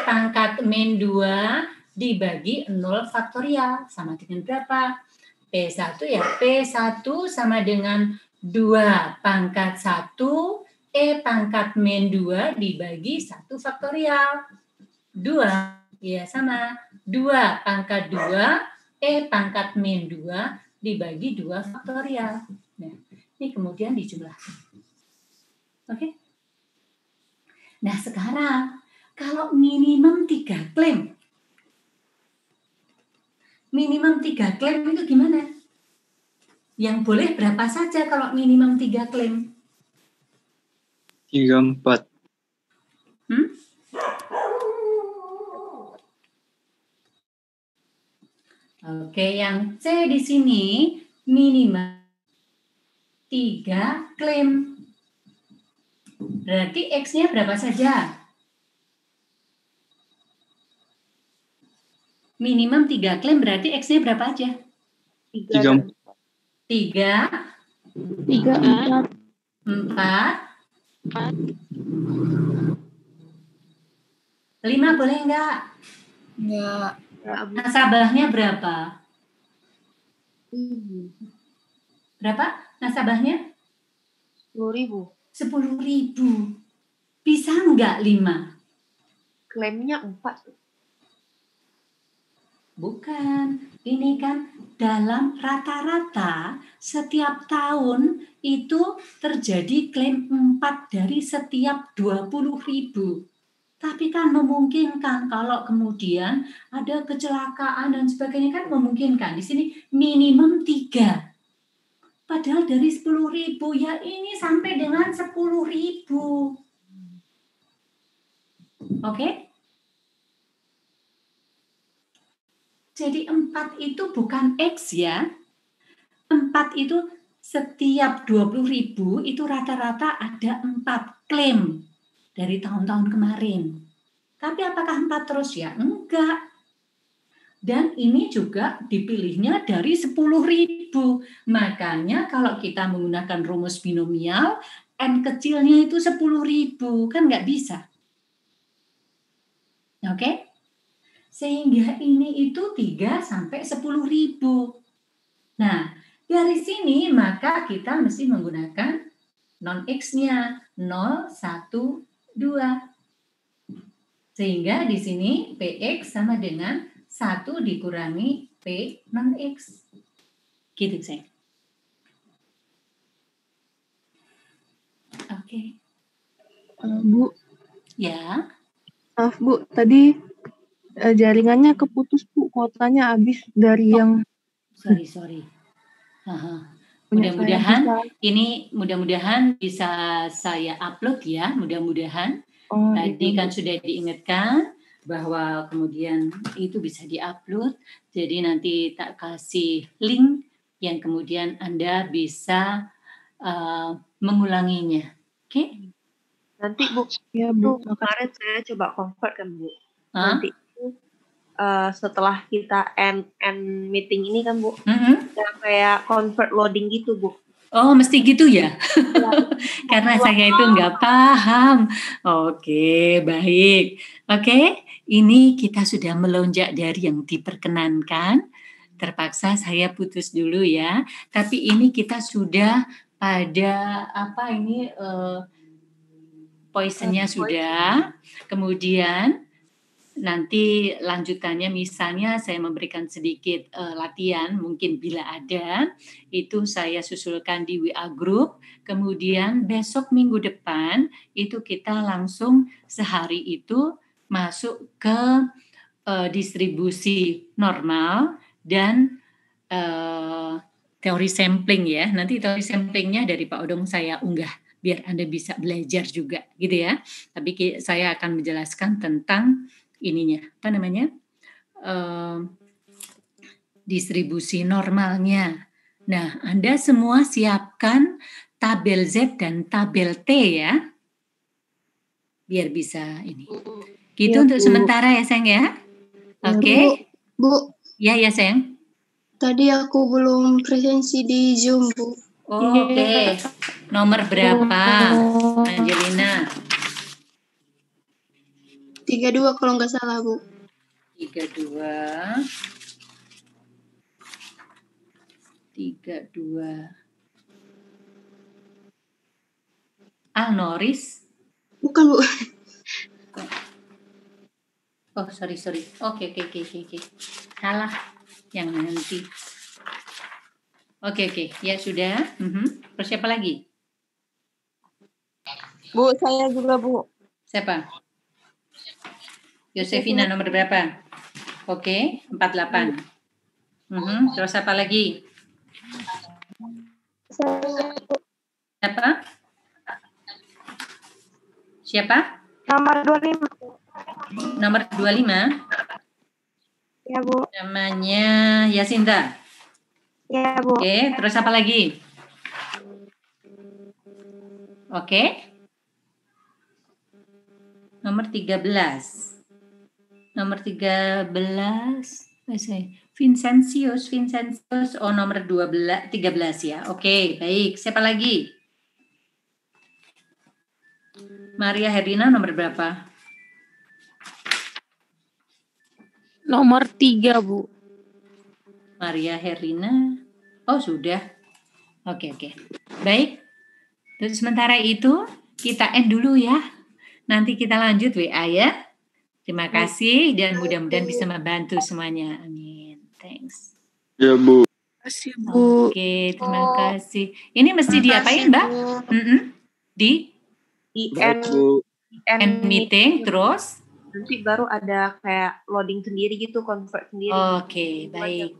pangkat min 2 dibagi 0 faktorial sama dengan berapa? P1 ya P1 sama dengan 2 pangkat 1 pangkat min 2 dibagi 1 faktorial. 2 ya sama 2 pangkat 2 pangkat min 2 dibagi 2 faktorial. Nah, ini kemudian dijumlahkan. Oke? Nah, sekarang kalau minimum 3 klaim. Minimum 3 klaim itu gimana? Yang boleh berapa saja kalau minimum 3 klaim? 3, 4. Oke, yang C di sini minimal 3 klaim. Berarti X-nya berapa saja? Minimum 3 klaim berarti X-nya berapa aja? 3, 3, 4. 4, 4, 5 boleh enggak? Enggak. Nasabahnya berapa? Berapa nasabahnya? 10.000. 10.000. Bisa enggak 5? Klaimnya 4. Bukan, ini kan dalam rata-rata setiap tahun itu terjadi klaim 4 dari setiap 20.000. Tapi kan memungkinkan kalau kemudian ada kecelakaan dan sebagainya kan memungkinkan. Di sini minimum 3. Padahal dari 10.000 ya ini sampai dengan 10.000. Oke? Jadi 4 itu bukan X ya. 4 itu setiap 20.000 itu rata-rata ada 4 klaim dari tahun-tahun kemarin. Tapi apakah 4 terus ya? Enggak. Dan ini juga dipilihnya dari 10.000. Makanya kalau kita menggunakan rumus binomial, N kecilnya itu 10.000. Kan nggak bisa. Oke? Sehingga ini itu 3 sampai 10.000. Nah, dari sini maka kita mesti menggunakan non-X-nya 0, 1, 2. Sehingga di sini PX sama dengan 1 dikurangi P non-X. Gitu saya. Oke. Bu, Ya. maaf Bu, tadi jaringannya keputus Bu, kuotanya habis dari yang Sorry. Aha. punya Mudah-mudahan saya mudah-mudahan bisa saya upload ya, mudah-mudahan. Tadi kan sudah diingatkan bahwa kemudian itu bisa diupload. Jadi nanti tak kasih link yang kemudian Anda bisa mengulanginya. Oke? Nanti Bu, Ya itu Bu, kemarin saya coba convert kan Bu. Hah? Nanti itu setelah kita end meeting ini kan Bu, kita kayak convert loading gitu Bu. Oh, mesti gitu ya? Karena saya itu nggak paham. Oke, baik. Oke, ini kita sudah melonjak dari yang diperkenankan. Terpaksa saya putus dulu ya. Tapi ini kita sudah pada apa ini poisonnya sudah. Kemudian nanti lanjutannya misalnya saya memberikan sedikit latihan, mungkin bila ada, itu saya susulkan di WA Group, kemudian besok minggu depan itu kita langsung sehari itu masuk ke distribusi normal dan teori sampling ya. Nanti teori samplingnya dari Pak Odong saya unggah biar Anda bisa belajar juga gitu ya. Tapi saya akan menjelaskan tentang ininya, apa namanya? Distribusi normalnya. Nah, Anda semua siapkan tabel Z dan tabel T ya. Biar bisa ini. Gitu Ya, untuk Bu. sementara ya, sayang ya. Oke. Bu, Ya, sayang. tadi aku belum presensi di Zoom, Bu. Oke. Nomor berapa, Angelina? 32 kalau nggak salah, Bu. 32. Alnoris. Bukan, Bu. Oh, sorry. Oke. Salah yang nanti. Oke. Ya sudah. Terus siapa lagi? Bu, saya juga, Bu. Siapa? Yosefina nomor berapa? Oke, 48. Terus apa lagi? Siapa? Nomor 25. Nomor 25. Ya, Bu. Namanya Yasinta. Ya, Bu. Oke, terus apa lagi? Oke. Nomor 13. Vincentius. Oh, nomor 13 ya. Oke, baik. Siapa lagi? Maria Herina nomor berapa? Nomor 3, Bu. Maria Herina. Oh, sudah. Oke. Baik. Terus sementara itu kita end dulu ya. Nanti kita lanjut WA ya. Terima kasih dan mudah-mudahan bisa membantu semuanya. Amin. Thanks. Ya, Bu. Terima kasih, Bu. Oke, terima kasih. Ini mesti diapain, Mbak? Di Baik, Bu. end meeting terus? Nanti baru ada kayak loading sendiri gitu, convert sendiri. Oke, baik.